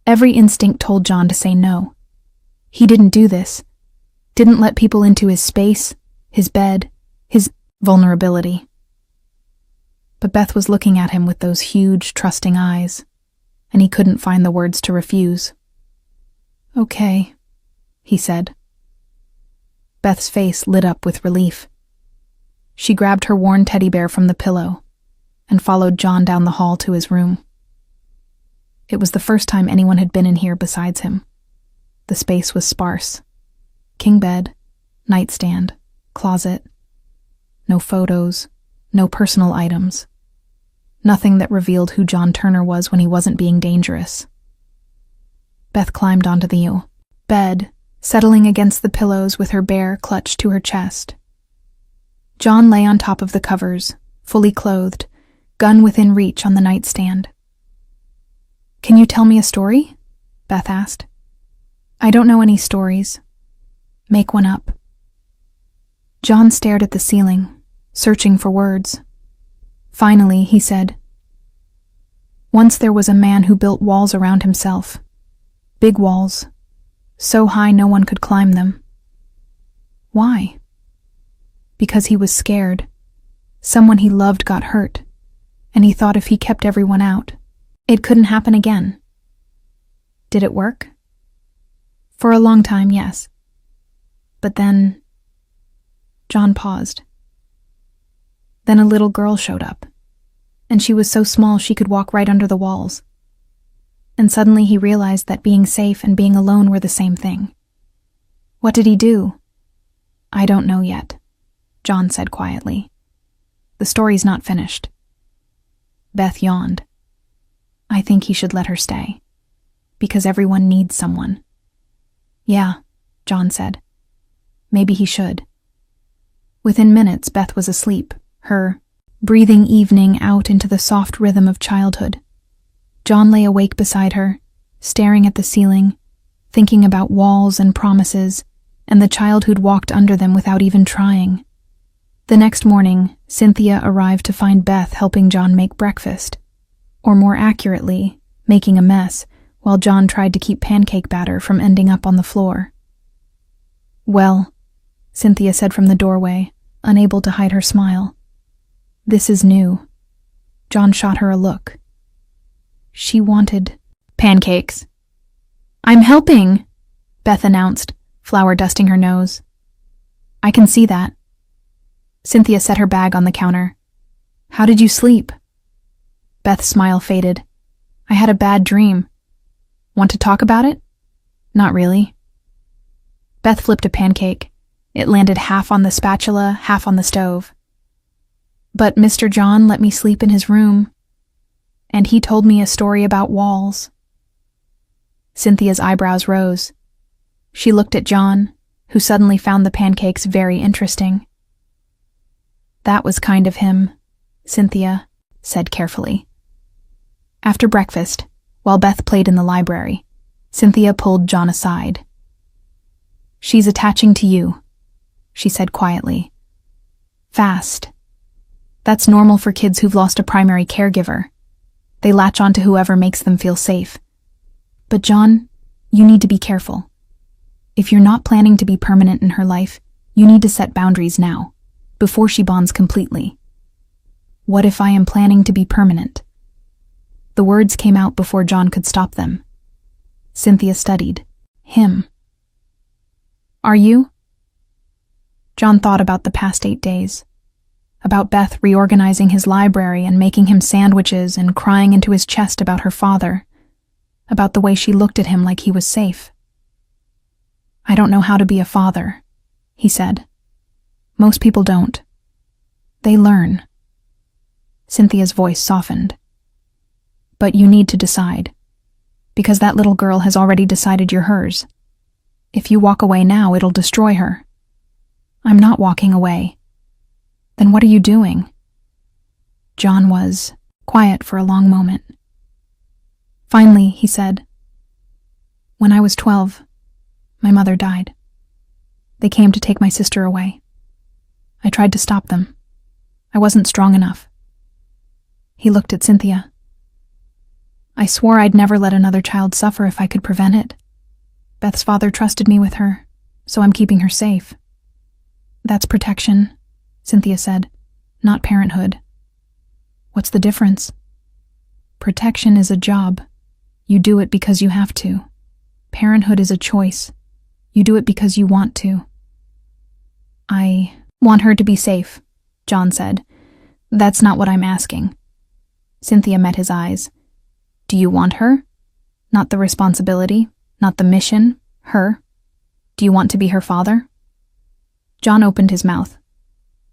Every instinct told John to say no. He didn't do this. Didn't let people into his space, his bed, his vulnerability. But Beth was looking at him with those huge, trusting eyes, and he couldn't find the words to refuse. Okay, he said. Beth's face lit up with relief. She grabbed her worn teddy bear from the pillow and followed John down the hall to his room. It was the first time anyone had been in here besides him. The space was sparse. King bed, nightstand, closet. No photos, no personal items. Nothing that revealed who John Turner was when he wasn't being dangerous. Beth climbed onto the bed, settling against the pillows with her bear clutched to her chest. John lay on top of the covers, fully clothed, gun within reach on the nightstand. Can you tell me a story? Beth asked. I don't know any stories. Make one up. John stared at the ceiling, searching for words. Finally, he said, Once there was a man who built walls around himself. Big walls. So high no one could climb them. Why? Because he was scared. Someone he loved got hurt, and he thought if he kept everyone out, it couldn't happen again. Did it work? For a long time, yes. But then... John paused. Then a little girl showed up, and she was so small she could walk right under the walls. And suddenly he realized that being safe and being alone were the same thing. What did he do? I don't know yet, John said quietly. The story's not finished. Beth yawned. I think he should let her stay. Because everyone needs someone. Yeah, John said. Maybe he should. Within minutes, Beth was asleep, her breathing evening out into the soft rhythm of childhood. John lay awake beside her, staring at the ceiling, thinking about walls and promises, and the child who'd walked under them without even trying. The next morning, Cynthia arrived to find Beth helping John make breakfast, or more accurately, making a mess, while John tried to keep pancake batter from ending up on the floor. Well, Cynthia said from the doorway, unable to hide her smile. This is new. John shot her a look. She wanted pancakes. I'm helping, Beth announced, flour dusting her nose. I can see that. Cynthia set her bag on the counter, How did you sleep? Beth's smile faded. I had a bad dream. Want to talk about it? Not really. Beth flipped a pancake. It landed half on the spatula, half on the stove. But Mr. John let me sleep in his room, and he told me a story about walls. Cynthia's eyebrows rose. She looked at John, who suddenly found the pancakes very interesting. That was kind of him, Cynthia said carefully. After breakfast, while Beth played in the library, Cynthia pulled John aside. She's attaching to you, she said quietly. Fast. That's normal for kids who've lost a primary caregiver. They latch on to whoever makes them feel safe. But John, you need to be careful. If you're not planning to be permanent in her life, you need to set boundaries now, before she bonds completely. What if I am planning to be permanent? The words came out before John could stop them. Cynthia studied him. Are you? John thought about the past 8 days. About Beth reorganizing his library and making him sandwiches and crying into his chest about her father. About the way she looked at him like he was safe. I don't know how to be a father, he said. Most people don't. They learn. Cynthia's voice softened. But you need to decide. Because that little girl has already decided you're hers. If you walk away now, it'll destroy her. I'm not walking away. Then what are you doing? John was quiet for a long moment. Finally, he said, When I was 12, my mother died. They came to take my sister away. I tried to stop them. I wasn't strong enough. He looked at Cynthia. I swore I'd never let another child suffer if I could prevent it. Beth's father trusted me with her, so I'm keeping her safe. That's protection, Cynthia said, not parenthood. What's the difference? Protection is a job. You do it because you have to. Parenthood is a choice. You do it because you want to. I want her to be safe, John said. That's not what I'm asking. Cynthia met his eyes. Do you want her? Not the responsibility, not the mission, her. Do you want to be her father? John opened his mouth,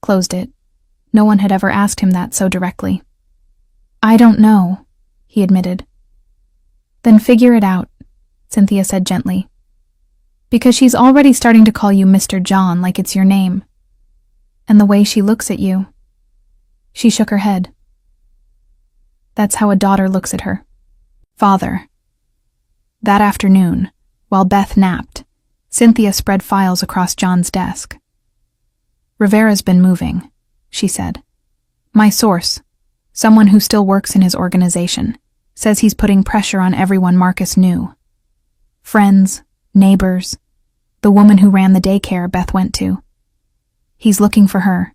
closed it. No one had ever asked him that so directly. I don't know, he admitted. Then figure it out, Cynthia said gently. Because she's already starting to call you Mr. John like it's your name. And the way she looks at you. She shook her head. That's how a daughter looks at her. Father. That afternoon, while Beth napped, Cynthia spread files across John's desk. Rivera's been moving, she said. My source, someone who still works in his organization, says he's putting pressure on everyone Marcus knew. Friends, neighbors, the woman who ran the daycare Beth went to. He's looking for her.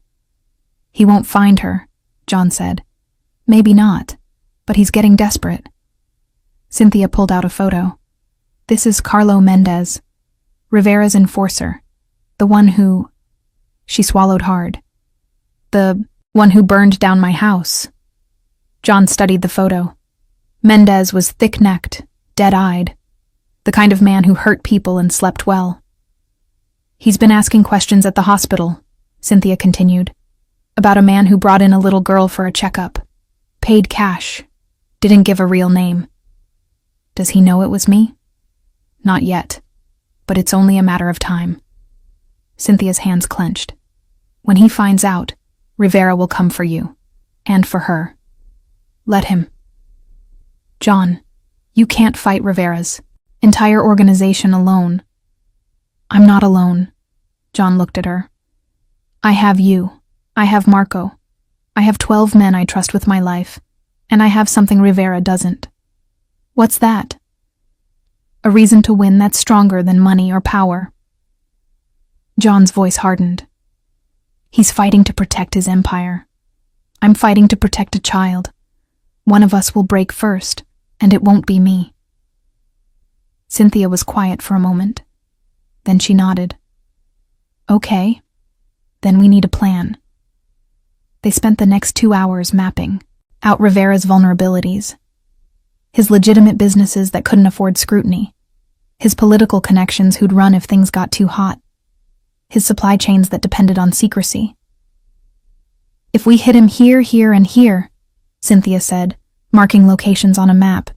He won't find her, John said. Maybe not, but he's getting desperate. Cynthia pulled out a photo. This is Carlo Mendez, Rivera's enforcer, the one who... She swallowed hard. The one who burned down my house. John studied the photo. Mendez was thick-necked, dead-eyed, the kind of man who hurt people and slept well. He's been asking questions at the hospital, Cynthia continued, about a man who brought in a little girl for a checkup, paid cash, didn't give a real name. Does he know it was me? Not yet, but it's only a matter of time. Cynthia's hands clenched. When he finds out, Rivera will come for you, and for her. Let him. John, you can't fight Rivera's entire organization alone. I'm not alone. John looked at her. I have you. I have Marco. I have 12 men I trust with my life, and I have something Rivera doesn't. What's that? A reason to win that's stronger than money or power. John's voice hardened. He's fighting to protect his empire. I'm fighting to protect a child. One of us will break first, and it won't be me. Cynthia was quiet for a moment. Then she nodded. Okay. Then we need a plan. They spent the next 2 hours mapping out Rivera's vulnerabilities. His legitimate businesses that couldn't afford scrutiny. His political connections who'd run if things got too hot. His supply chains that depended on secrecy. "If we hit him here, here, and here," Cynthia said, marking locations on a map,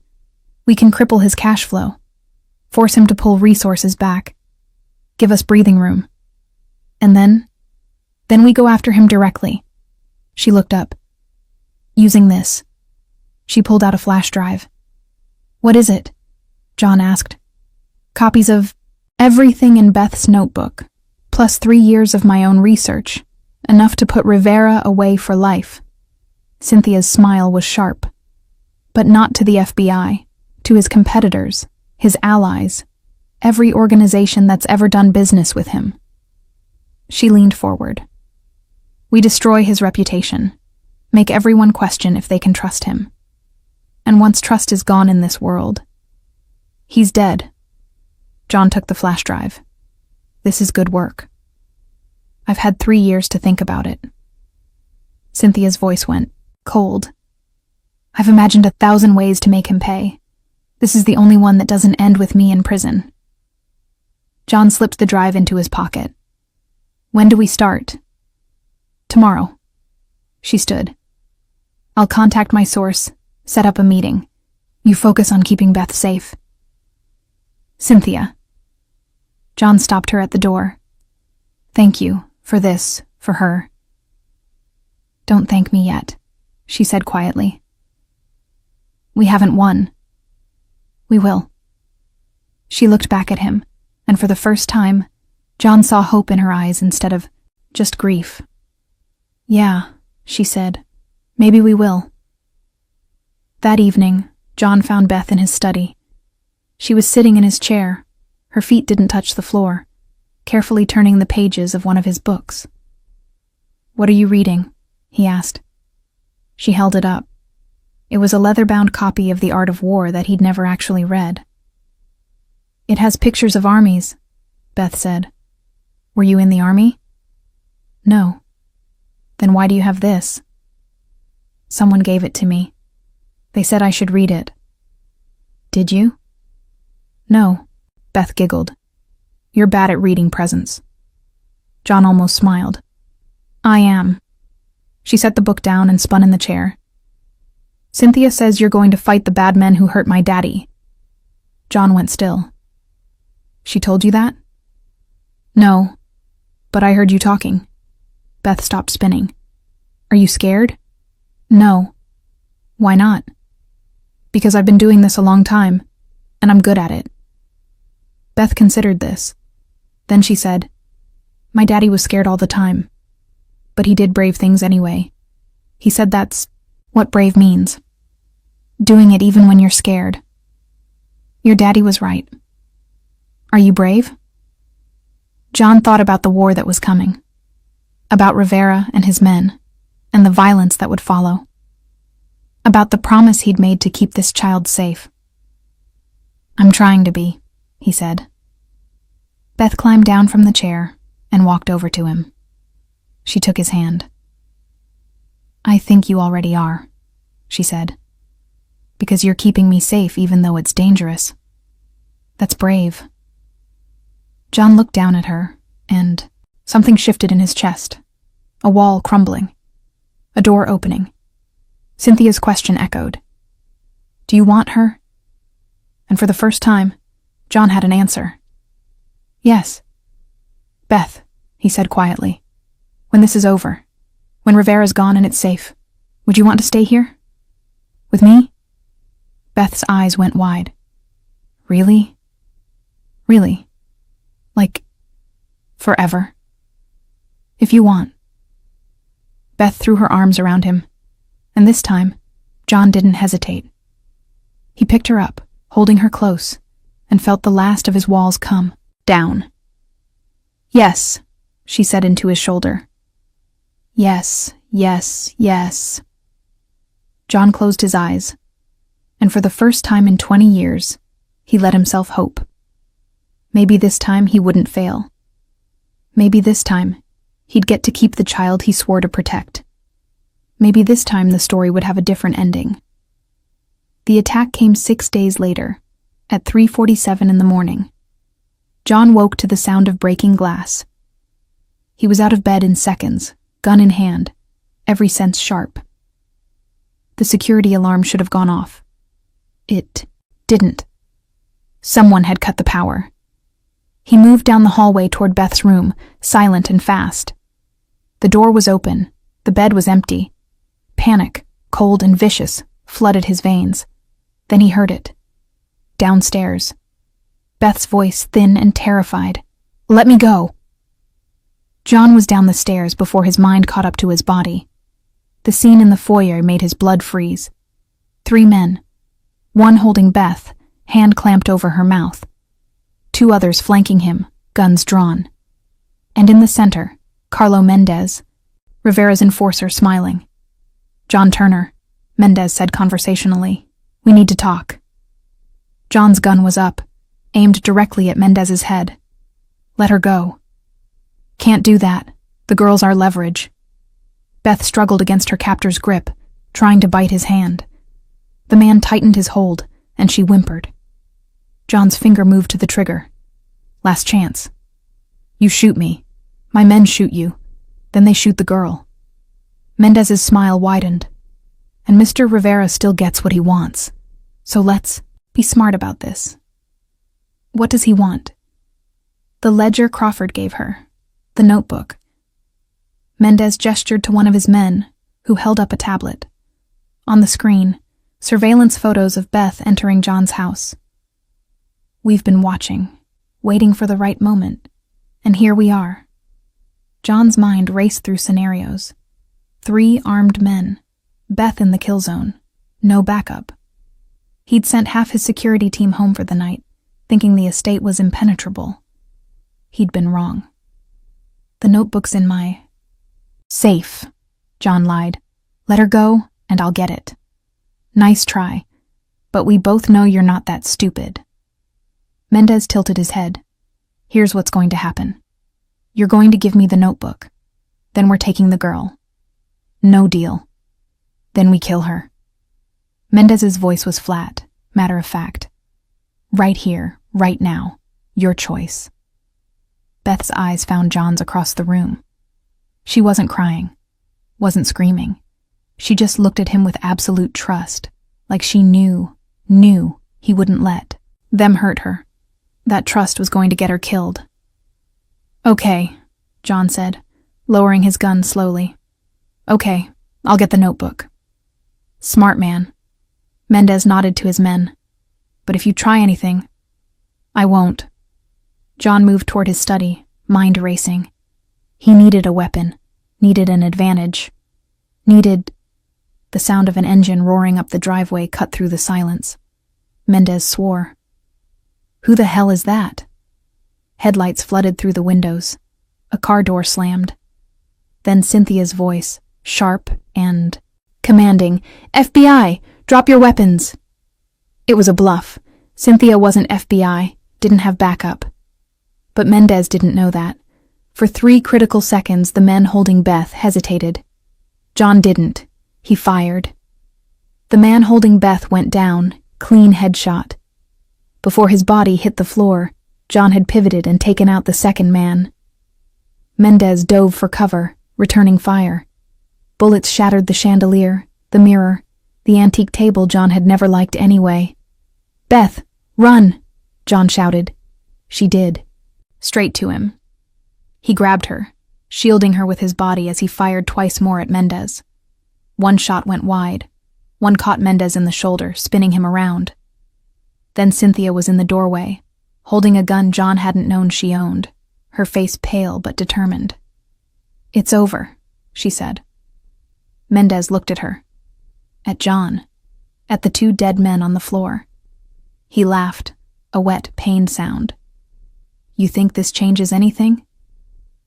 "we can cripple his cash flow, force him to pull resources back, give us breathing room. And then we go after him directly." She looked up. "Using this." She pulled out a flash drive. "What is it?" John asked. "Copies of everything in Beth's notebook, plus 3 years of my own research, enough to put Rivera away for life." Cynthia's smile was sharp. "But not to the FBI, to his competitors, his allies, every organization that's ever done business with him." She leaned forward. "We destroy his reputation, make everyone question if they can trust him. And once trust is gone in this world, he's dead." John took the flash drive. "This is good work. I've had 3 years to think about it." Cynthia's voice went cold. "I've imagined 1,000 ways to make him pay. This is the only one that doesn't end with me in prison." John slipped the drive into his pocket. "When do we start?" "Tomorrow." She stood. "I'll contact my source, set up a meeting. You focus on keeping Beth safe." "Cynthia." John stopped her at the door. "Thank you for this, for her." "Don't thank me yet," she said quietly. "We haven't won." "We will." She looked back at him, and for the first time, John saw hope in her eyes instead of just grief. "Yeah," she said, "maybe we will." That evening, John found Beth in his study. She was sitting in his chair. Her feet didn't touch the floor, carefully turning the pages of one of his books. "What are you reading?" he asked. She held it up. It was a leather-bound copy of The Art of War that he'd never actually read. "It has pictures of armies," Beth said. "Were you in the army?" "No." "Then why do you have this?" "Someone gave it to me. They said I should read it." "Did you?" "No," Beth giggled. "You're bad at reading presents." John almost smiled. "I am." She set the book down and spun in the chair. "Cynthia says you're going to fight the bad men who hurt my daddy." John went still. "She told you that?" "No, but I heard you talking." Beth stopped spinning. "Are you scared?" "No." "Why not?" "Because I've been doing this a long time, and I'm good at it." Beth considered this. Then she said, "My daddy was scared all the time, but he did brave things anyway. He said that's what brave means. Doing it even when you're scared. Your daddy was right. Are you brave?" John thought about the war that was coming, about Rivera and his men, and the violence that would follow, about the promise he'd made to keep this child safe. "I'm trying to be," he said. Beth climbed down from the chair and walked over to him. She took his hand. "I think you already are," she said, "because you're keeping me safe even though it's dangerous. That's brave." John looked down at her, and something shifted in his chest. A wall crumbling. A door opening. Cynthia's question echoed. "Do you want her?" And for the first time, John had an answer. "Yes." "Beth," he said quietly, "when this is over, when Rivera's gone and it's safe, would you want to stay here? With me?" Beth's eyes went wide. "Really? Really? Like, forever?" "If you want." Beth threw her arms around him, and this time, John didn't hesitate. He picked her up, holding her close, and felt the last of his walls come down. "Yes," she said into his shoulder. "Yes, yes, yes." John closed his eyes, and for the first time in 20 years, he let himself hope. Maybe this time he wouldn't fail. Maybe this time he'd get to keep the child he swore to protect. Maybe this time the story would have a different ending. The attack came 6 days later, at 3:47 in the morning. John woke to the sound of breaking glass. He was out of bed in seconds, gun in hand, every sense sharp. The security alarm should have gone off. It didn't. Someone had cut the power. He moved down the hallway toward Beth's room, silent and fast. The door was open. The bed was empty. Panic, cold and vicious, flooded his veins. Then he heard it. Downstairs. Beth's voice, thin and terrified. "Let me go." John was down the stairs before his mind caught up to his body. The scene in the foyer made his blood freeze. 3 men. One holding Beth, hand clamped over her mouth. 2 others flanking him, guns drawn. And in the center, Carlo Mendez, Rivera's enforcer, smiling. "John Turner," Mendez said conversationally. "We need to talk." John's gun was up, aimed directly at Mendez's head. "Let her go." "Can't do that. The girl's our leverage." Beth struggled against her captor's grip, trying to bite his hand. The man tightened his hold, and she whimpered. John's finger moved to the trigger. "Last chance. You shoot me. My men shoot you. Then they shoot the girl." Mendez's smile widened. "And Mr. Rivera still gets what he wants. So let's be smart about this." "What does he want?" "The ledger Crawford gave her. The notebook." Mendez gestured to one of his men, who held up a tablet. On the screen, surveillance photos of Beth entering John's house. "We've been watching, waiting for the right moment, and here we are." John's mind raced through scenarios. 3 armed men, Beth in the kill zone, no backup. He'd sent half his security team home for the night, thinking the estate was impenetrable. He'd been wrong. "The notebook's in my safe," John lied. "Let her go, and I'll get it." "Nice try, but we both know you're not that stupid." Mendez tilted his head. "Here's what's going to happen. You're going to give me the notebook. Then we're taking the girl. No deal. Then we kill her." Mendez's voice was flat, matter of fact. "Right here, right now. Your choice." Beth's eyes found John's across the room. She wasn't crying, wasn't screaming. She just looked at him with absolute trust, like she knew he wouldn't let them hurt her. That trust was going to get her killed. "Okay," John said, lowering his gun slowly. "Okay, I'll get the notebook." "Smart man." Mendez nodded to his men. "But if you try anything..." "I won't." John moved toward his study, mind racing. He needed a weapon, needed an advantage, needed... The sound of an engine roaring up the driveway cut through the silence. Mendez swore. "Who the hell is that?" Headlights flooded through the windows. A car door slammed. Then Cynthia's voice, sharp and commanding. "FBI, drop your weapons." It was a bluff. Cynthia wasn't FBI, didn't have backup. But Mendez didn't know that. For 3 critical seconds, the men holding Beth hesitated. John didn't. He fired. The man holding Beth went down, clean headshot. Before his body hit the floor, John had pivoted and taken out the second man. Mendez dove for cover, returning fire. Bullets shattered the chandelier, the mirror, the antique table John had never liked anyway. "Beth, run!" John shouted. She did. Straight to him. He grabbed her, shielding her with his body as he fired twice more at Mendez. One shot went wide. One caught Mendez in the shoulder, spinning him around. Then Cynthia was in the doorway, holding a gun John hadn't known she owned, her face pale but determined. "It's over," she said. Mendez looked at her. At John. At the 2 dead men on the floor. He laughed, a wet, pained sound. "You think this changes anything?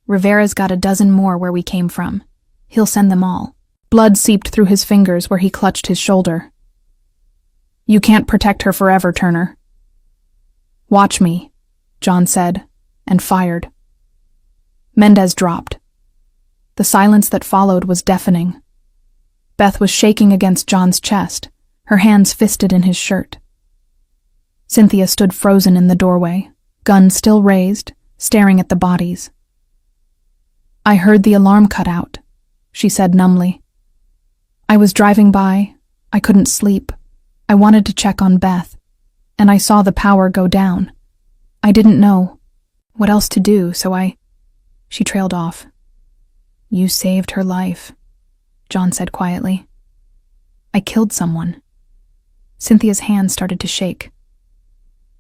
Rivera's got a dozen more where we came from. He'll send them all." Blood seeped through his fingers where he clutched his shoulder. "You can't protect her forever, Turner." "Watch me," John said, and fired. Mendez dropped. The silence that followed was deafening. Beth was shaking against John's chest, her hands fisted in his shirt. Cynthia stood frozen in the doorway, gun still raised, staring at the bodies. "I heard the alarm cut out," she said numbly. "I was driving by. I couldn't sleep. I wanted to check on Beth, and I saw the power go down. I didn't know what else to do, so I—" She trailed off. "You saved her life," John said quietly. "I killed someone." Cynthia's hands started to shake.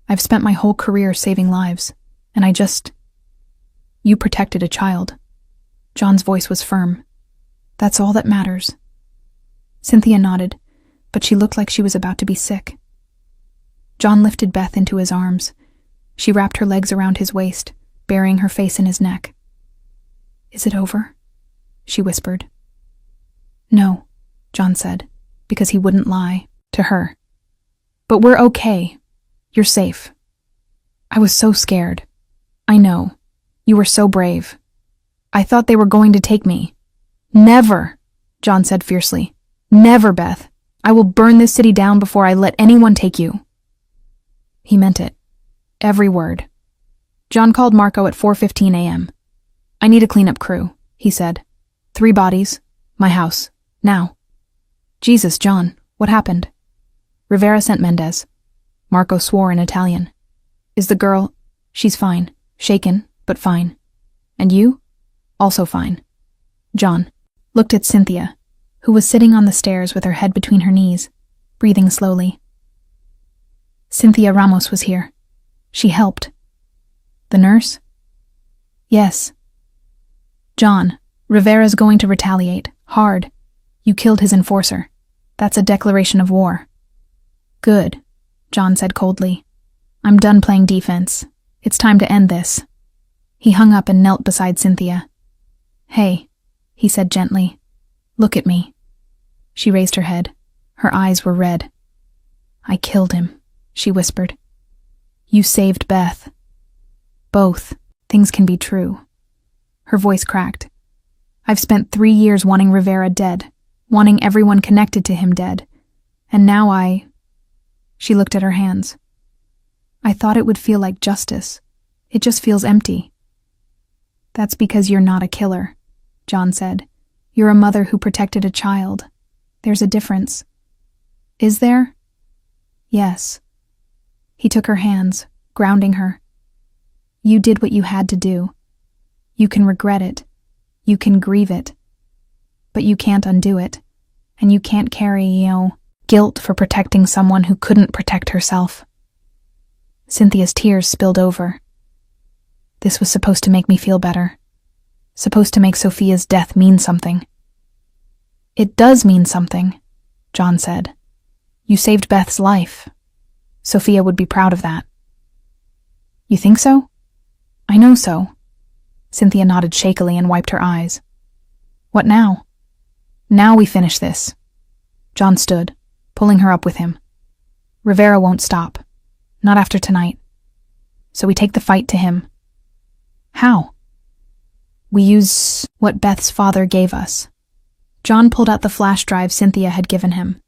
"I've spent my whole career saving lives, and You protected a child." John's voice was firm. "That's all that matters." Cynthia nodded, but she looked like she was about to be sick. John lifted Beth into his arms. She wrapped her legs around his waist, burying her face in his neck. "Is it over?" she whispered. "No," John said, because he wouldn't lie to her. "But we're okay. You're safe." "I was so scared." "I know. You were so brave. I thought they were going to take me." "Never," John said fiercely. "Never, Beth. I will burn this city down before I let anyone take you." He meant it. Every word. John called Marco at 4:15 a.m. "I need a cleanup crew," he said. 3 bodies. My house. Now." "Jesus, John, what happened?" "Rivera sent Mendez." Marco swore in Italian. "Is the girl—" "She's fine. Shaken, but fine." "And you?" "Also fine." John looked at Cynthia, who was sitting on the stairs with her head between her knees, breathing slowly. "Cynthia Ramos was here. She helped." "The nurse?" "Yes." "John, Rivera's going to retaliate. Hard. You killed his enforcer. That's a declaration of war." "Good," John said coldly. "I'm done playing defense. It's time to end this." He hung up and knelt beside Cynthia. "Hey," he said gently. "Look at me." She raised her head. Her eyes were red. "I killed him," she whispered. "You saved Beth." "Both things can be true." Her voice cracked. "I've spent 3 years wanting Rivera dead, wanting everyone connected to him dead. And now She looked at her hands. "I thought it would feel like justice. It just feels empty." "That's because you're not a killer," John said. "You're a mother who protected a child. There's a difference." "Is there?" "Yes." He took her hands, grounding her. "You did what you had to do. You can regret it. You can grieve it. But you can't undo it. And you can't carry, guilt for protecting someone who couldn't protect herself." Cynthia's tears spilled over. "This was supposed to make me feel better. Supposed to make Sophia's death mean something." "It does mean something," John said. "You saved Beth's life. Sophia would be proud of that." "You think so?" "I know so." Cynthia nodded shakily and wiped her eyes. "What now?" "Now we finish this." John stood, pulling her up with him. "Rivera won't stop. Not after tonight. So we take the fight to him." "How?" "We use what Beth's father gave us." John pulled out the flash drive Cynthia had given him.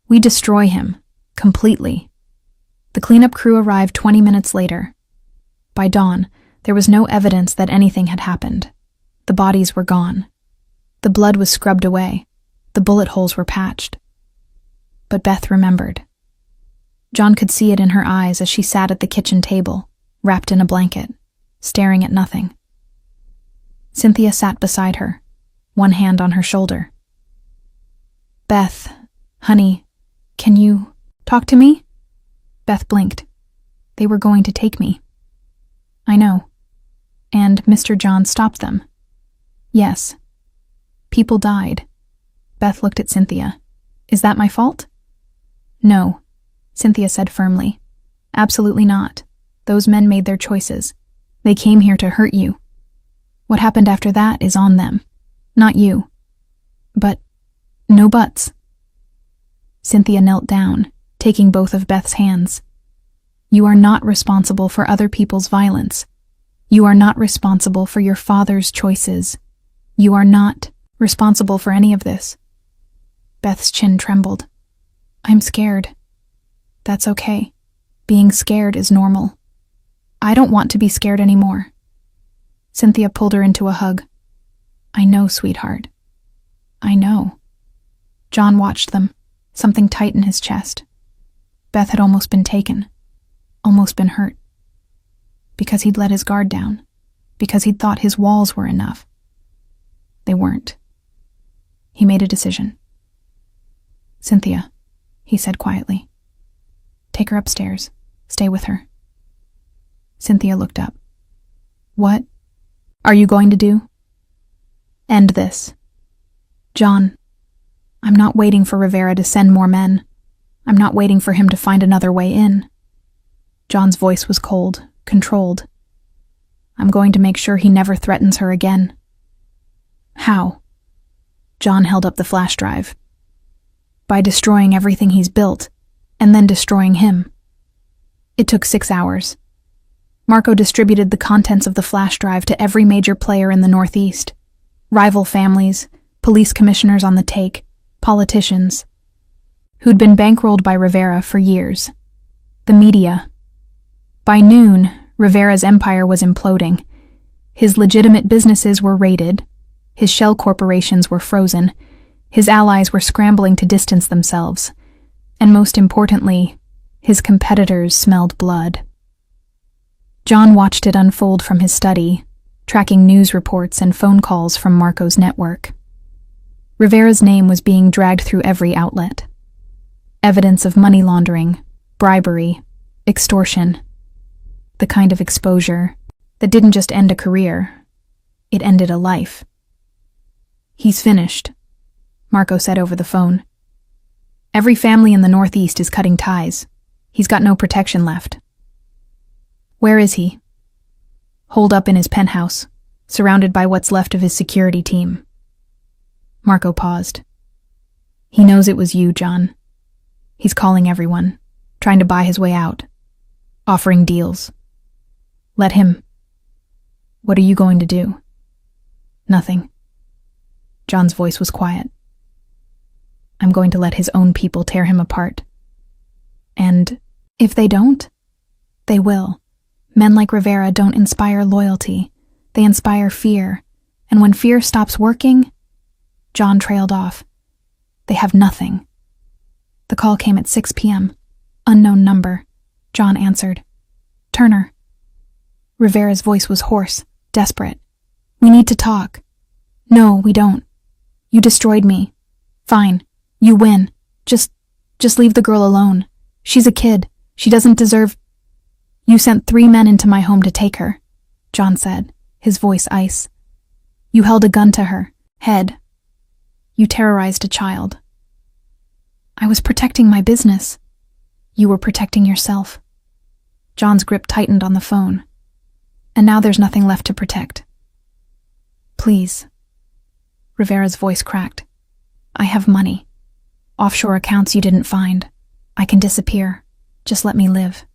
"We destroy him. Completely." The cleanup crew arrived 20 minutes later. By dawn, there was no evidence that anything had happened. The bodies were gone. The blood was scrubbed away. The bullet holes were patched. But Beth remembered. John could see it in her eyes as she sat at the kitchen table, wrapped in a blanket, staring at nothing. Cynthia sat beside her, one hand on her shoulder. "Beth, honey, can you talk to me?" Beth blinked. "They were going to take me." "I know. And Mr. John stopped them." "Yes. People died." Beth looked at Cynthia. "Is that my fault?" "No," Cynthia said firmly. "Absolutely not. Those men made their choices. They came here to hurt you. What happened after that is on them, not you." "But, no buts." Cynthia knelt down, taking both of Beth's hands. "You are not responsible for other people's violence. You are not responsible for your father's choices. You are not responsible for any of this." Beth's chin trembled. I'm scared. That's okay. Being scared is normal. I don't want to be scared anymore. Cynthia pulled her into a hug. I know, sweetheart. I know. John watched them, something tight in his chest. Beth had almost been taken, almost been hurt. Because he'd let his guard down, because he'd thought his walls were enough. They weren't. He made a decision. Cynthia, he said quietly. Take her upstairs. Stay with her. Cynthia looked up. What are you going to do? End this. John, I'm not waiting for Rivera to send more men. I'm not waiting for him to find another way in. John's voice was cold, controlled. I'm going to make sure he never threatens her again. How? John held up the flash drive. By destroying everything he's built, and then destroying him. It took 6 hours. Marco distributed the contents of the flash drive to every major player in the Northeast. Rival families, police commissioners on the take, politicians, who'd been bankrolled by Rivera for years. The media. By noon, Rivera's empire was imploding. His legitimate businesses were raided. His shell corporations were frozen. His allies were scrambling to distance themselves. And most importantly, his competitors smelled blood. John watched it unfold from his study, tracking news reports and phone calls from Marco's network. Rivera's name was being dragged through every outlet. Evidence of money laundering, bribery, extortion. The kind of exposure that didn't just end a career, it ended a life. He's finished, Marco said over the phone. Every family in the Northeast is cutting ties. He's got no protection left. Where is he? Holed up in his penthouse, surrounded by what's left of his security team. Marco paused. He knows it was you, John. He's calling everyone, trying to buy his way out, offering deals. Let him. What are you going to do? Nothing. John's voice was quiet. I'm going to let his own people tear him apart. And if they don't, they will. Men like Rivera don't inspire loyalty. They inspire fear. And when fear stops working, John trailed off. They have nothing. The call came at 6 p.m. Unknown number. John answered. Turner. Rivera's voice was hoarse, desperate. We need to talk. No, we don't. You destroyed me. Fine. You win. Just leave the girl alone. She's a kid. She doesn't deserve... You sent 3 men into my home to take her, John said, his voice ice. You held a gun to her head. You terrorized a child. I was protecting my business. You were protecting yourself. John's grip tightened on the phone. And now there's nothing left to protect. Please. Rivera's voice cracked. I have money. Offshore accounts you didn't find. I can disappear. Just let me live.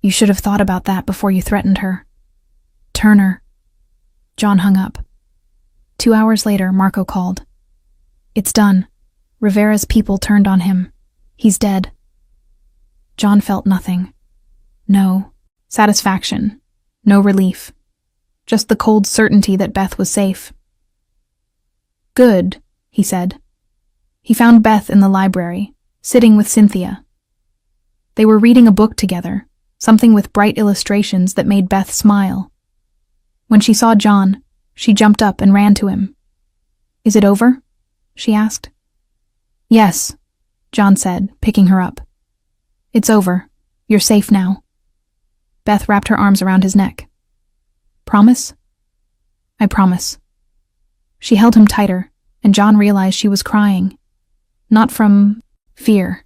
You should have thought about that before you threatened her. Turner. John hung up. 2 hours later, Marco called. It's done. Rivera's people turned on him. He's dead. John felt nothing. No satisfaction. No relief. Just the cold certainty that Beth was safe. Good, he said. He found Beth in the library, sitting with Cynthia. They were reading a book together, something with bright illustrations that made Beth smile. When she saw John, she jumped up and ran to him. Is it over? She asked. Yes, John said, picking her up. It's over. You're safe now. Beth wrapped her arms around his neck. Promise? I promise. She held him tighter, and John realized she was crying. Not from fear,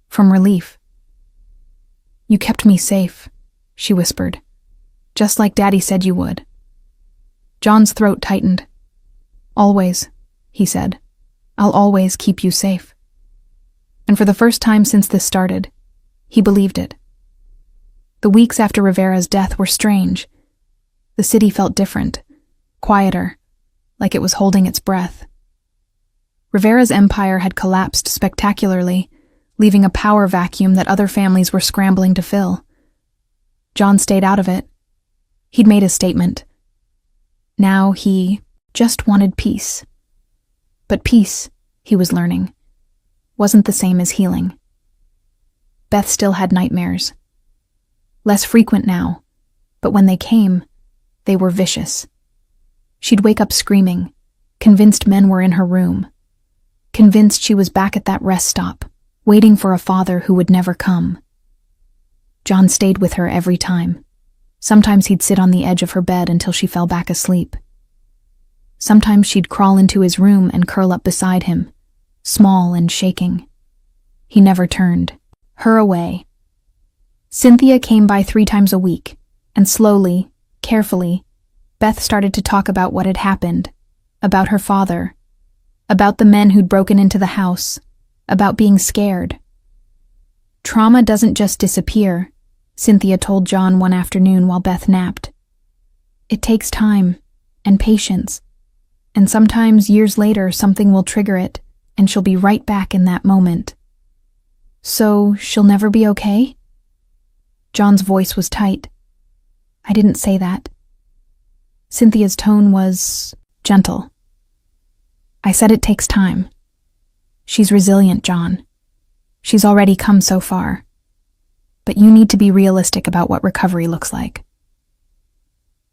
from relief. You kept me safe, she whispered. Just like Daddy said you would. John's throat tightened. Always, he said. I'll always keep you safe. And for the first time since this started, he believed it. The weeks after Rivera's death were strange. The city felt different, quieter, like it was holding its breath. Rivera's empire had collapsed spectacularly, leaving a power vacuum that other families were scrambling to fill. John stayed out of it. He'd made his statement. Now he just wanted peace. But peace, he was learning, wasn't the same as healing. Beth still had nightmares. Less frequent now, but when they came, they were vicious. She'd wake up screaming, convinced men were in her room, convinced she was back at that rest stop, waiting for a father who would never come. John stayed with her every time. Sometimes he'd sit on the edge of her bed until she fell back asleep. Sometimes she'd crawl into his room and curl up beside him, small and shaking. He never turned her away. Cynthia came by 3 times a week, and slowly, carefully, Beth started to talk about what had happened, about her father, about the men who'd broken into the house, about being scared. Trauma doesn't just disappear, Cynthia told John one afternoon while Beth napped. It takes time and patience, and sometimes years later something will trigger it, and she'll be right back in that moment. So, she'll never be okay? John's voice was tight. I didn't say that. Cynthia's tone was gentle. I said it takes time. She's resilient, John. She's already come so far. But you need to be realistic about what recovery looks like.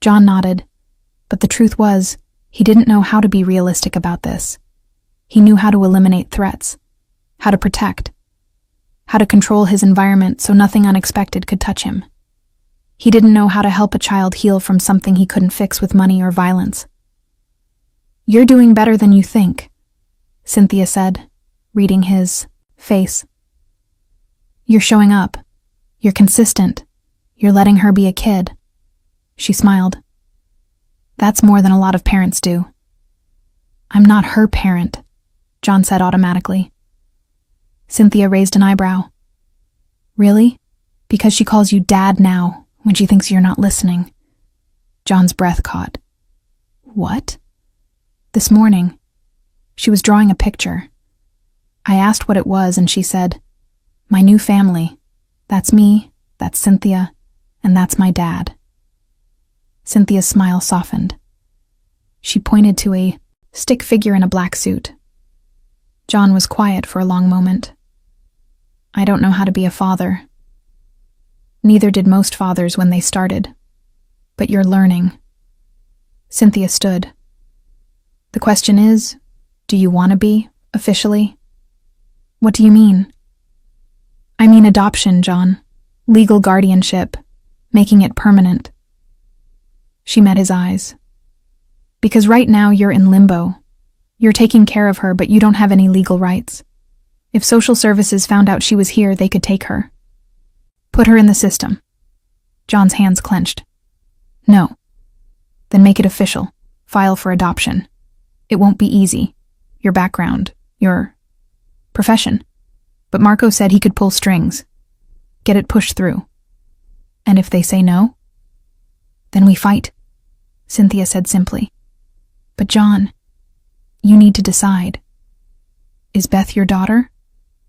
John nodded, but the truth was, he didn't know how to be realistic about this. He knew how to eliminate threats, how to protect, how to control his environment so nothing unexpected could touch him. He didn't know how to help a child heal from something he couldn't fix with money or violence. You're doing better than you think, Cynthia said, reading his face. You're showing up. You're consistent. You're letting her be a kid. She smiled. That's more than a lot of parents do. I'm not her parent, John said automatically. Cynthia raised an eyebrow. Really? Because she calls you Dad now, when she thinks you're not listening. John's breath caught. What? This morning, she was drawing a picture. I asked what it was, and she said, my new family. That's me, that's Cynthia, and that's my dad. Cynthia's smile softened. She pointed to a stick figure in a black suit. John was quiet for a long moment. I don't know how to be a father. Neither did most fathers when they started. But you're learning. Cynthia stood. The question is, do you want to be, officially? What do you mean? I mean adoption, John. Legal guardianship. Making it permanent. She met his eyes. Because right now you're in limbo. You're taking care of her, but you don't have any legal rights. If social services found out she was here, they could take her. Put her in the system. John's hands clenched. No. Then make it official. File for adoption. It won't be easy. Your background. Your profession. But Marco said he could pull strings. Get it pushed through. And if they say no? Then we fight, Cynthia said simply. But John, you need to decide. Is Beth your daughter?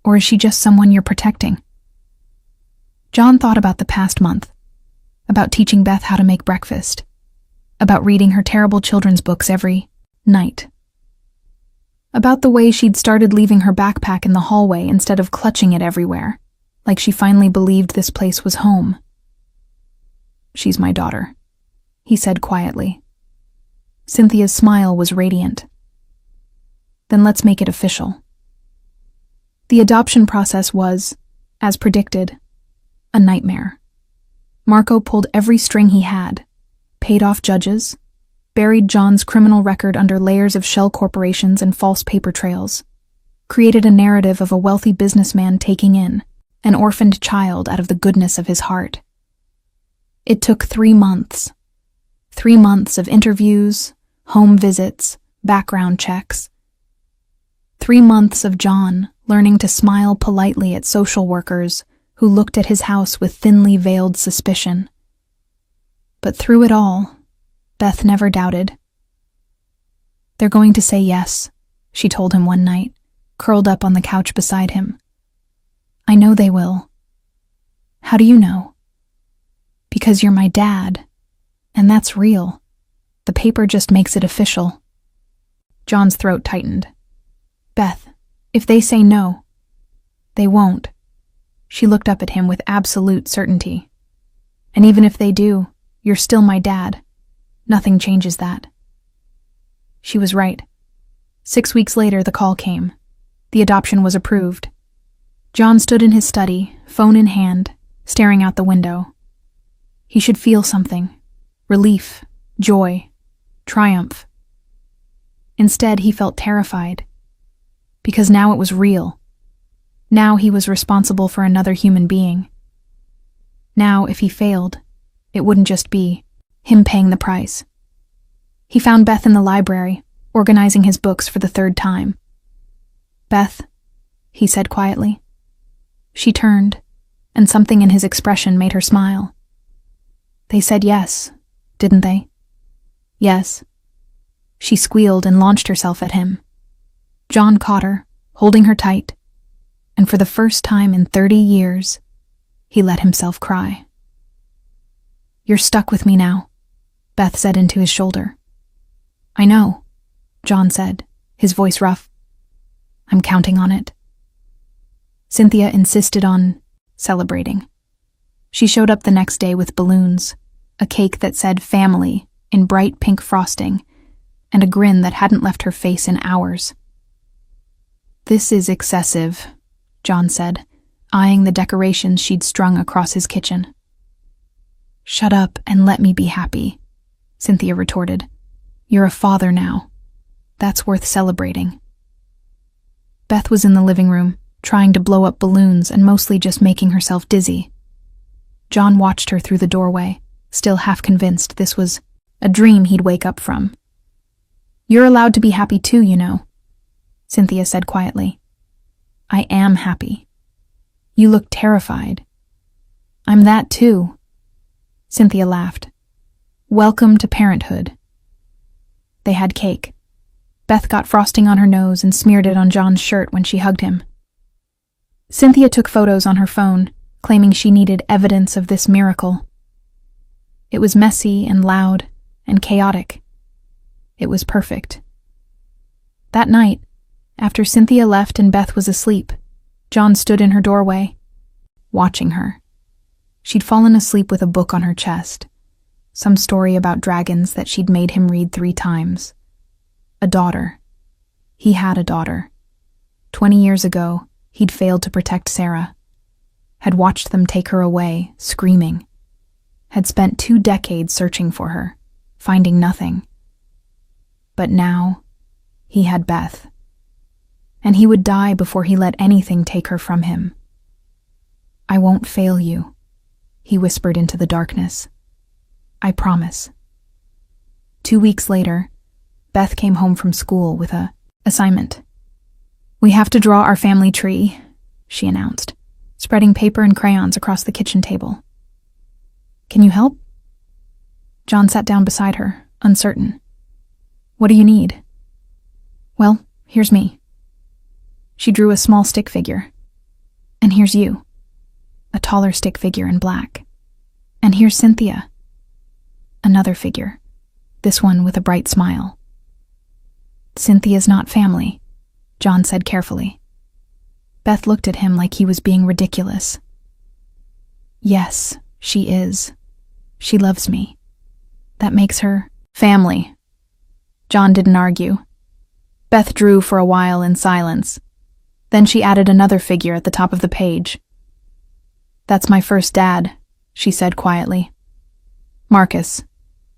Or is she just someone you're protecting? John thought about the past month. About teaching Beth how to make breakfast. About reading her terrible children's books every night. About the way she'd started leaving her backpack in the hallway instead of clutching it everywhere, like she finally believed this place was home. She's my daughter, he said quietly. Cynthia's smile was radiant. Then let's make it official. The adoption process was, as predicted, a nightmare. Marco pulled every string he had, paid off judges, buried John's criminal record under layers of shell corporations and false paper trails, created a narrative of a wealthy businessman taking in an orphaned child out of the goodness of his heart. It took 3 months. 3 months of interviews, home visits, background checks. 3 months of John learning to smile politely at social workers who looked at his house with thinly veiled suspicion. But through it all, Beth never doubted. They're going to say yes, she told him one night, curled up on the couch beside him. I know they will. How do you know? Because you're my dad, and that's real. The paper just makes it official. John's throat tightened. Beth, if they say no, they won't. She looked up at him with absolute certainty. And even if they do, you're still my dad. Nothing changes that. She was right. 6 weeks later, the call came. The adoption was approved. John stood in his study, phone in hand, staring out the window. He should feel something. Relief, joy, triumph. Instead, he felt terrified. Because now it was real. Now he was responsible for another human being. Now, if he failed, it wouldn't just be him paying the price. He found Beth in the library, organizing his books for the 3rd time. Beth, he said quietly. She turned, and something in his expression made her smile. They said yes, didn't they? Yes. She squealed and launched herself at him. John caught her, holding her tight, and for the first time in 30 years, he let himself cry. You're stuck with me now, Beth said into his shoulder. I know, John said, his voice rough. I'm counting on it. Cynthia insisted on celebrating. She showed up the next day with balloons, a cake that said family in bright pink frosting, and a grin that hadn't left her face in hours. This is excessive, John said, eyeing the decorations she'd strung across his kitchen. Shut up and let me be happy, Cynthia retorted. You're a father now. That's worth celebrating. Beth was in the living room, trying to blow up balloons and mostly just making herself dizzy. John watched her through the doorway, still half convinced this was a dream he'd wake up from. You're allowed to be happy too, you know, Cynthia said quietly. I am happy. You look terrified. I'm that too. Cynthia laughed. Welcome to parenthood. They had cake. Beth got frosting on her nose and smeared it on John's shirt when she hugged him. Cynthia took photos on her phone, claiming she needed evidence of this miracle. It was messy and loud and chaotic. It was perfect. That night, after Cynthia left and Beth was asleep, John stood in her doorway, watching her. She'd fallen asleep with a book on her chest, some story about dragons that she'd made him read 3 times. A daughter. He had a daughter. 20 years ago, he'd failed to protect Sarah. Had watched them take her away, screaming. Had spent 2 decades searching for her, finding nothing. But now, he had Beth. And he would die before he let anything take her from him. I won't fail you, he whispered into the darkness. I promise. 2 weeks later, Beth came home from school with a assignment. We have to draw our family tree, she announced, spreading paper and crayons across the kitchen table. Can you help? John sat down beside her, uncertain. What do you need? Well, here's me. She drew a small stick figure. And here's you. A taller stick figure in black. And here's Cynthia. Another figure, this one with a bright smile. Cynthia's not family, John said carefully. Beth looked at him like he was being ridiculous. Yes, she is. She loves me. That makes her family. John didn't argue. Beth drew for a while in silence. Then she added another figure at the top of the page. That's my first dad, she said quietly. Marcus.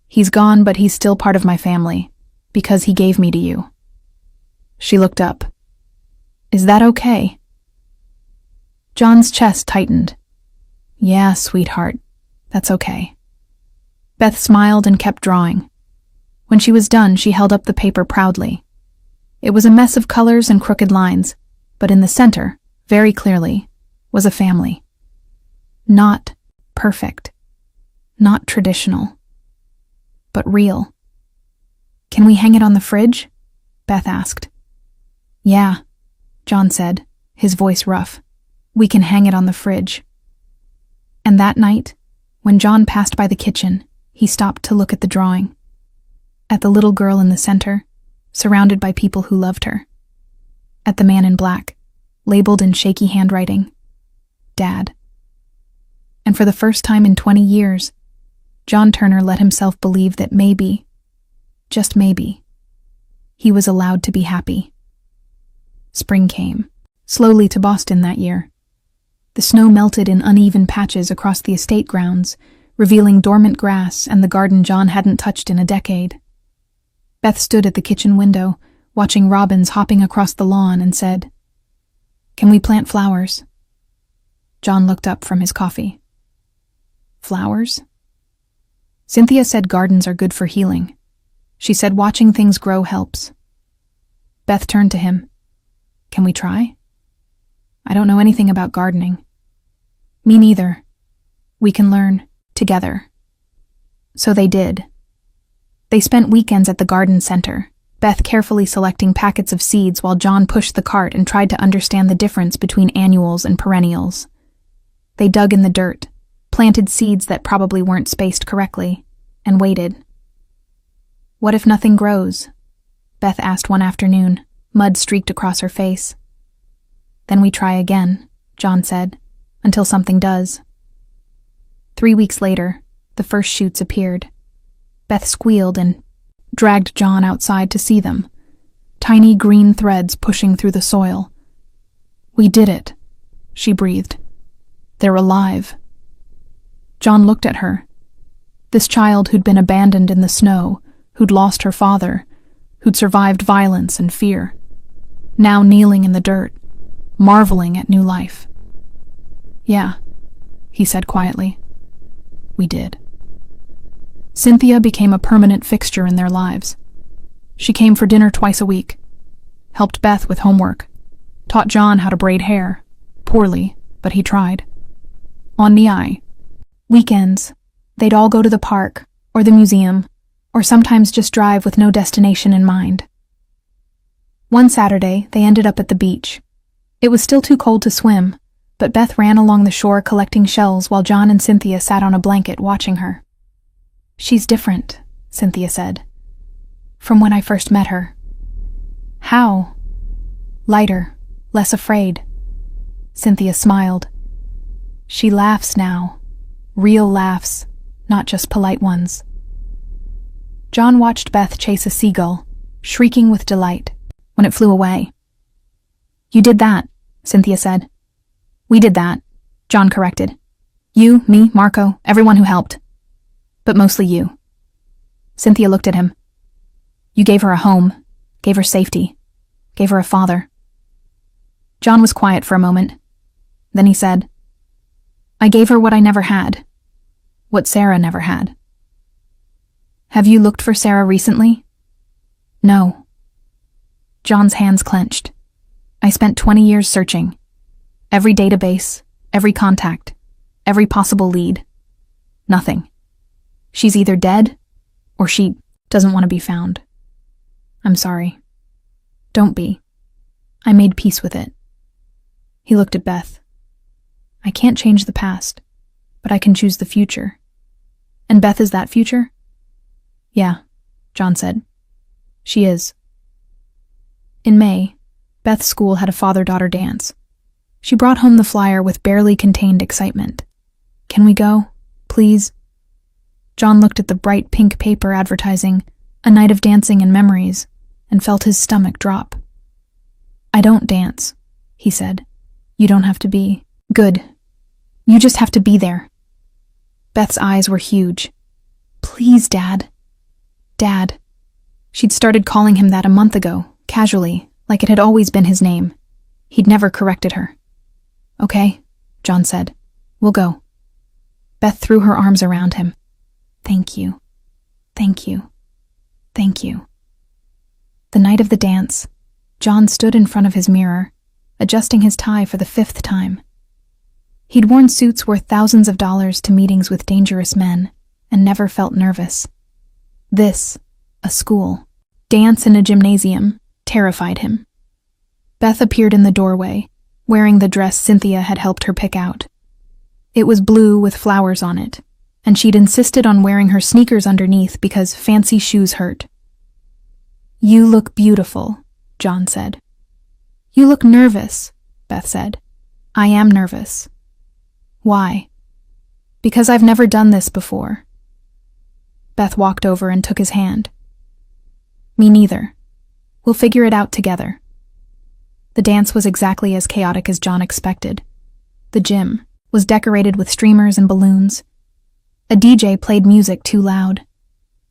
He's gone, but he's still part of my family, because he gave me to you. She looked up. Is that okay? John's chest tightened. Yeah, sweetheart, that's okay. Beth smiled and kept drawing. When she was done, she held up the paper proudly. It was a mess of colors and crooked lines, but in the center, very clearly, was a family. Not perfect. Not traditional. But real. Can we hang it on the fridge? Beth asked. Yeah, John said, his voice rough. We can hang it on the fridge. And that night, when John passed by the kitchen, he stopped to look at the drawing. At the little girl in the center, surrounded by people who loved her. At the man in black, labeled in shaky handwriting, Dad. And for the first time in 20 years, John Turner let himself believe that maybe, just maybe, he was allowed to be happy. Spring came, slowly to Boston that year. The snow melted in uneven patches across the estate grounds, revealing dormant grass and the garden John hadn't touched in a decade. Beth stood at the kitchen window, watching robins hopping across the lawn, and said, "Can we plant flowers?" John looked up from his coffee. Flowers? Cynthia said gardens are good for healing. She said watching things grow helps. Beth turned to him. "Can we try?" "I don't know anything about gardening." "Me neither. We can learn, together." So they did. They spent weekends at the garden center, Beth carefully selecting packets of seeds while John pushed the cart and tried to understand the difference between annuals and perennials. They dug in the dirt, planted seeds that probably weren't spaced correctly, and waited. "What if nothing grows?" Beth asked one afternoon, mud streaked across her face. "Then we try again," John said, "until something does." 3 weeks later, the first shoots appeared. Beth squealed and dragged John outside to see them, tiny green threads pushing through the soil. "We did it," she breathed. "They're alive." John looked at her. This child who'd been abandoned in the snow, who'd lost her father, who'd survived violence and fear, now kneeling in the dirt, marveling at new life. "Yeah," he said quietly. "We did." Cynthia became a permanent fixture in their lives. She came for dinner twice a week, helped Beth with homework, taught John how to braid hair, poorly, but he tried. On Niai, weekends, they'd all go to the park, or the museum, or sometimes just drive with no destination in mind. One Saturday, they ended up at the beach. It was still too cold to swim, but Beth ran along the shore collecting shells while John and Cynthia sat on a blanket watching her. "She's different," Cynthia said, "from when I first met her." "How?" "Lighter, less afraid." Cynthia smiled. "She laughs now. Real laughs, not just polite ones." John watched Beth chase a seagull, shrieking with delight, when it flew away. "You did that," Cynthia said. "We did that," John corrected. "You, me, Marco, everyone who helped. But mostly you." Cynthia looked at him. "You gave her a home, gave her safety, gave her a father." John was quiet for a moment. Then he said, "I gave her what I never had, what Sarah never had." "Have you looked for Sarah recently?" "No." John's hands clenched. "I spent 20 years searching. Every database, every contact, every possible lead. Nothing. She's either dead, or she doesn't want to be found. I'm sorry. Don't be. I made peace with it." He looked at Beth. "I can't change the past, but I can choose the future. And Beth is that future?" "Yeah," John said. "She is." In May, Beth's school had a father-daughter dance. She brought home the flyer with barely contained excitement. "Can we go? Please?" John looked at the bright pink paper advertising "A Night of Dancing and Memories" and felt his stomach drop. "I don't dance," he said. "You don't have to be good. You just have to be there." Beth's eyes were huge. "Please, Dad. Dad." She'd started calling him that a month ago, casually, like it had always been his name. He'd never corrected her. "Okay," John said. "We'll go." Beth threw her arms around him. "Thank you. Thank you. Thank you." The night of the dance, John stood in front of his mirror, adjusting his tie for the 5th time. He'd worn suits worth thousands of dollars to meetings with dangerous men, and never felt nervous. This, a school, dance in a gymnasium, terrified him. Beth appeared in the doorway, wearing the dress Cynthia had helped her pick out. It was blue with flowers on it, and she'd insisted on wearing her sneakers underneath because fancy shoes hurt. "You look beautiful," John said. "You look nervous," Beth said. "I am nervous." "Why?" "Because I've never done this before." Beth walked over and took his hand. "Me neither. We'll figure it out together." The dance was exactly as chaotic as John expected. The gym was decorated with streamers and balloons. A DJ played music too loud.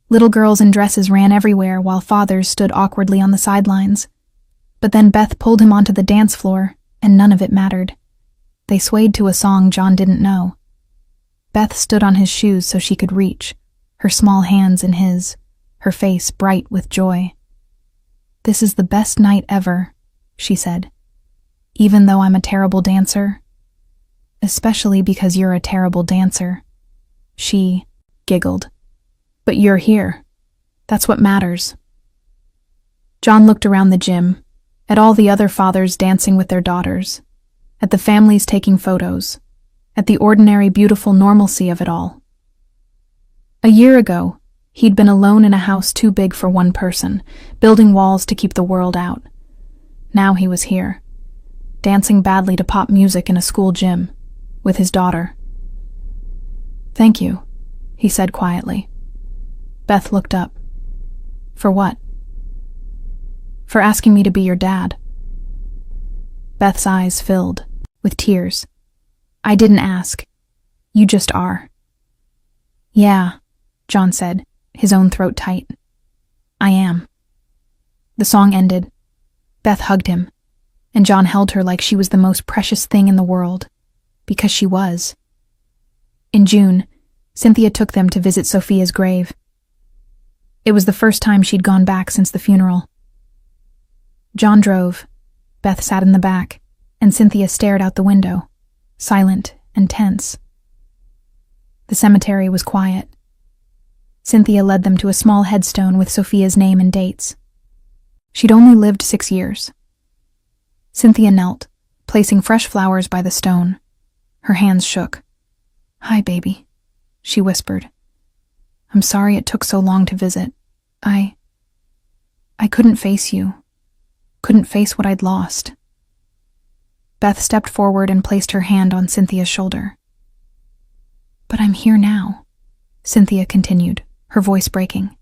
Little girls in dresses ran everywhere while fathers stood awkwardly on the sidelines. But then Beth pulled him onto the dance floor, and none of it mattered. They swayed to a song John didn't know. Beth stood on his shoes so she could reach, her small hands in his, her face bright with joy. "This is the best night ever," she said. "Even though I'm a terrible dancer." "Especially because you're a terrible dancer." She giggled. "But you're here. That's what matters." John looked around the gym, at all the other fathers dancing with their daughters, at the families taking photos, at the ordinary, beautiful normalcy of it all. A year ago, he'd been alone in a house too big for one person, building walls to keep the world out. Now he was here, dancing badly to pop music in a school gym, with his daughter. "Thank you," he said quietly. Beth looked up. "For what?" "For asking me to be your dad." Beth's eyes filled with tears. "I didn't ask. You just are." "Yeah," John said, his own throat tight. "I am." The song ended. Beth hugged him, and John held her like she was the most precious thing in the world, because she was. In June, Cynthia took them to visit Sophia's grave. It was the first time she'd gone back since the funeral. John drove. Beth sat in the back, and Cynthia stared out the window, silent and tense. The cemetery was quiet. Cynthia led them to a small headstone with Sophia's name and dates. She'd only lived 6 years. Cynthia knelt, placing fresh flowers by the stone. Her hands shook. "Hi, baby," she whispered. "I'm sorry it took so long to visit. I couldn't face you. Couldn't face what I'd lost." Beth stepped forward and placed her hand on Cynthia's shoulder. "But I'm here now," Cynthia continued, her voice breaking.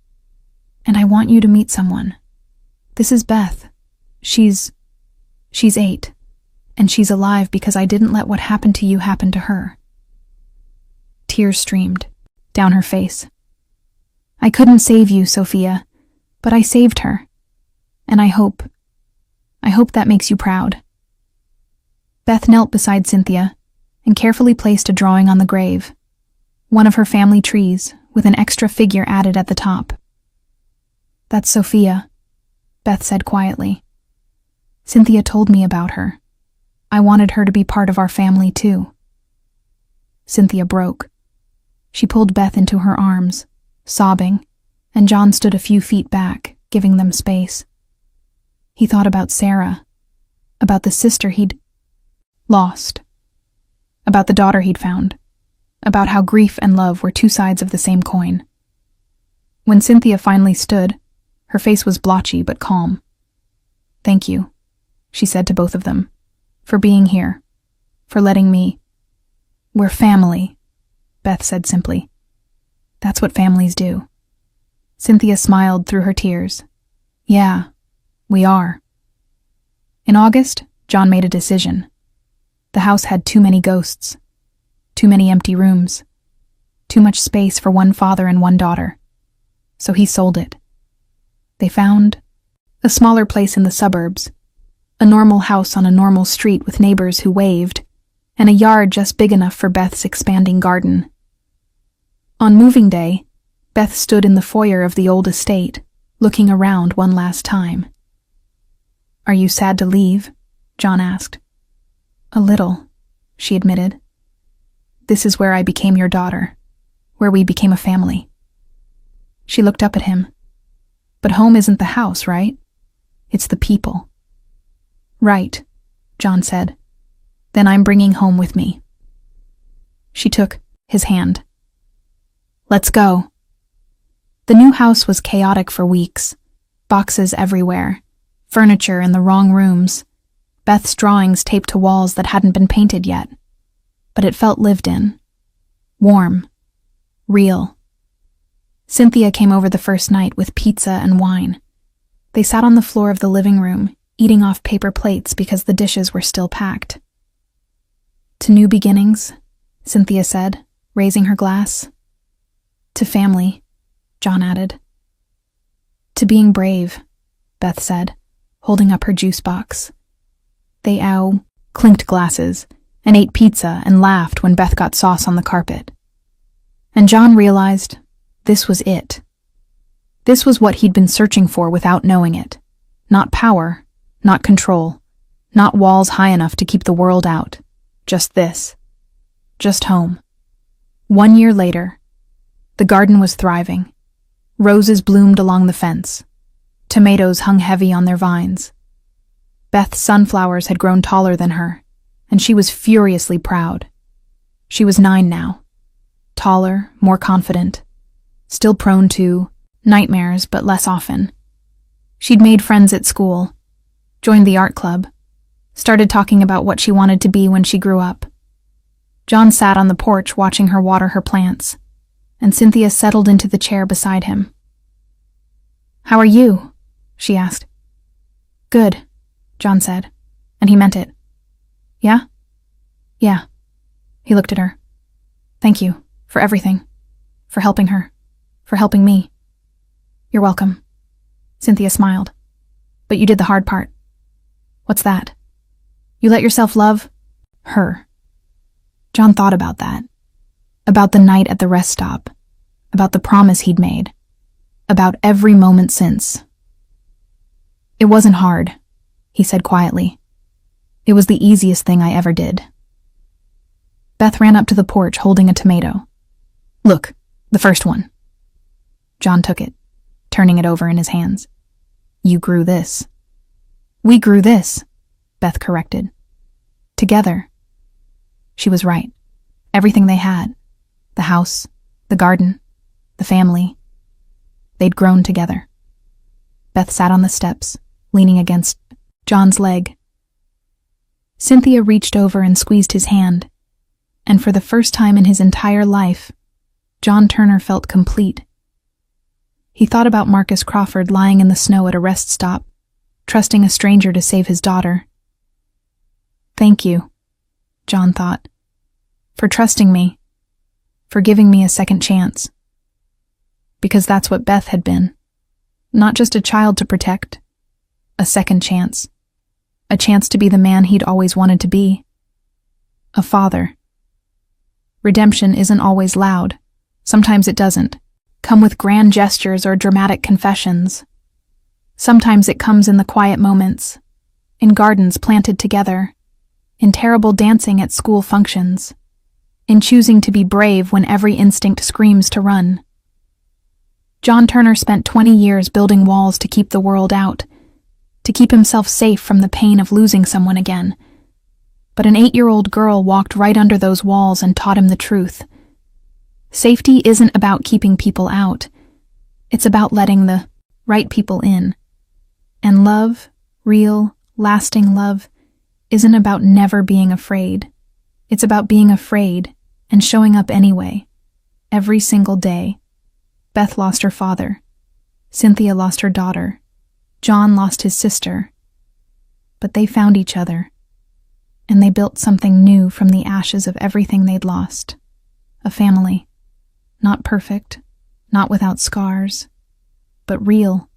"And I want you to meet someone. This is Beth. She's 8, and she's alive because I didn't let what happened to you happen to her." Tears streamed down her face. "I couldn't save you, Sophia, but I saved her. And I hope that makes you proud." Beth knelt beside Cynthia and carefully placed a drawing on the grave, one of her family trees with an extra figure added at the top. "That's Sophia," Beth said quietly. "Cynthia told me about her. I wanted her to be part of our family too." Cynthia broke. She pulled Beth into her arms, sobbing, and John stood a few feet back, giving them space. He thought about Sarah, about the sister he'd lost, about the daughter he'd found, about how grief and love were two sides of the same coin. When Cynthia finally stood, her face was blotchy but calm. "Thank you," she said to both of them, "for being here, for letting me—" "We're family," Beth said simply. "That's what families do." Cynthia smiled through her tears. "Yeah, we are." In August, John made a decision. The house had too many ghosts, too many empty rooms, too much space for one father and one daughter. So he sold it. They found a smaller place in the suburbs, a normal house on a normal street with neighbors who waved, and a yard just big enough for Beth's expanding garden. On moving day, Beth stood in the foyer of the old estate, looking around one last time. "Are you sad to leave?" John asked. "A little," she admitted. "This is where I became your daughter, where we became a family." She looked up at him. "But home isn't the house, right? It's the people." Right, John said. Then I'm bringing home with me. She took his hand. Let's go. The new house was chaotic for weeks. Boxes everywhere, furniture in the wrong rooms, Beth's drawings taped to walls that hadn't been painted yet. But it felt lived in. Warm. Real. Cynthia came over the first night with pizza and wine. They sat on the floor of the living room, eating off paper plates because the dishes were still packed. To new beginnings, Cynthia said, raising her glass. To family, John added. To being brave, Beth said, holding up her juice box. They clinked glasses and ate pizza and laughed when Beth got sauce on the carpet. And John realized this was it. This was what he'd been searching for without knowing it. Not power, not control, not walls high enough to keep the world out. Just this. Just home. 1 year later, the garden was thriving. Roses bloomed along the fence. Tomatoes hung heavy on their vines. Beth's sunflowers had grown taller than her, and she was furiously proud. She was 9 now. Taller, more confident. Still prone to nightmares, but less often. She'd made friends at school, joined the art club, started talking about what she wanted to be when she grew up. John sat on the porch watching her water her plants, and Cynthia settled into the chair beside him. "How are you?" she asked. "Good," John said, and he meant it. "Yeah?" "Yeah." He looked at her. "Thank you for everything, for helping her, for helping me." "You're welcome." Cynthia smiled. "But you did the hard part." "What's that?" "You let yourself love her." John thought about that. About the night at the rest stop. About the promise he'd made. About every moment since. "It wasn't hard," he said quietly. "It was the easiest thing I ever did." Beth ran up to the porch holding a tomato. "Look, the first one." John took it, turning it over in his hands. "You grew this." "We grew this," Beth corrected. "Together." She was right. Everything they had, the house, the garden, the family, they'd grown together. Beth sat on the steps, leaning against John's leg. Cynthia reached over and squeezed his hand, and for the first time in his entire life, John Turner felt complete. He thought about Marcus Crawford lying in the snow at a rest stop, trusting a stranger to save his daughter. "Thank you," John thought, "for trusting me, for giving me a second chance." Because that's what Beth had been. Not just a child to protect, a second chance. A chance to be the man he'd always wanted to be. A father. Redemption isn't always loud. Sometimes it doesn't come with grand gestures or dramatic confessions. Sometimes it comes in the quiet moments, in gardens planted together, in terrible dancing at school functions, in choosing to be brave when every instinct screams to run. John Turner spent 20 years building walls to keep the world out, to keep himself safe from the pain of losing someone again. But an 8-year-old girl walked right under those walls and taught him the truth. Safety isn't about keeping people out. It's about letting the right people in. And love, real, lasting love, isn't about never being afraid. It's about being afraid and showing up anyway, every single day. Beth lost her father. Cynthia lost her daughter. John lost his sister. But they found each other, and they built something new from the ashes of everything they'd lost. A family. Not perfect, not without scars, but real.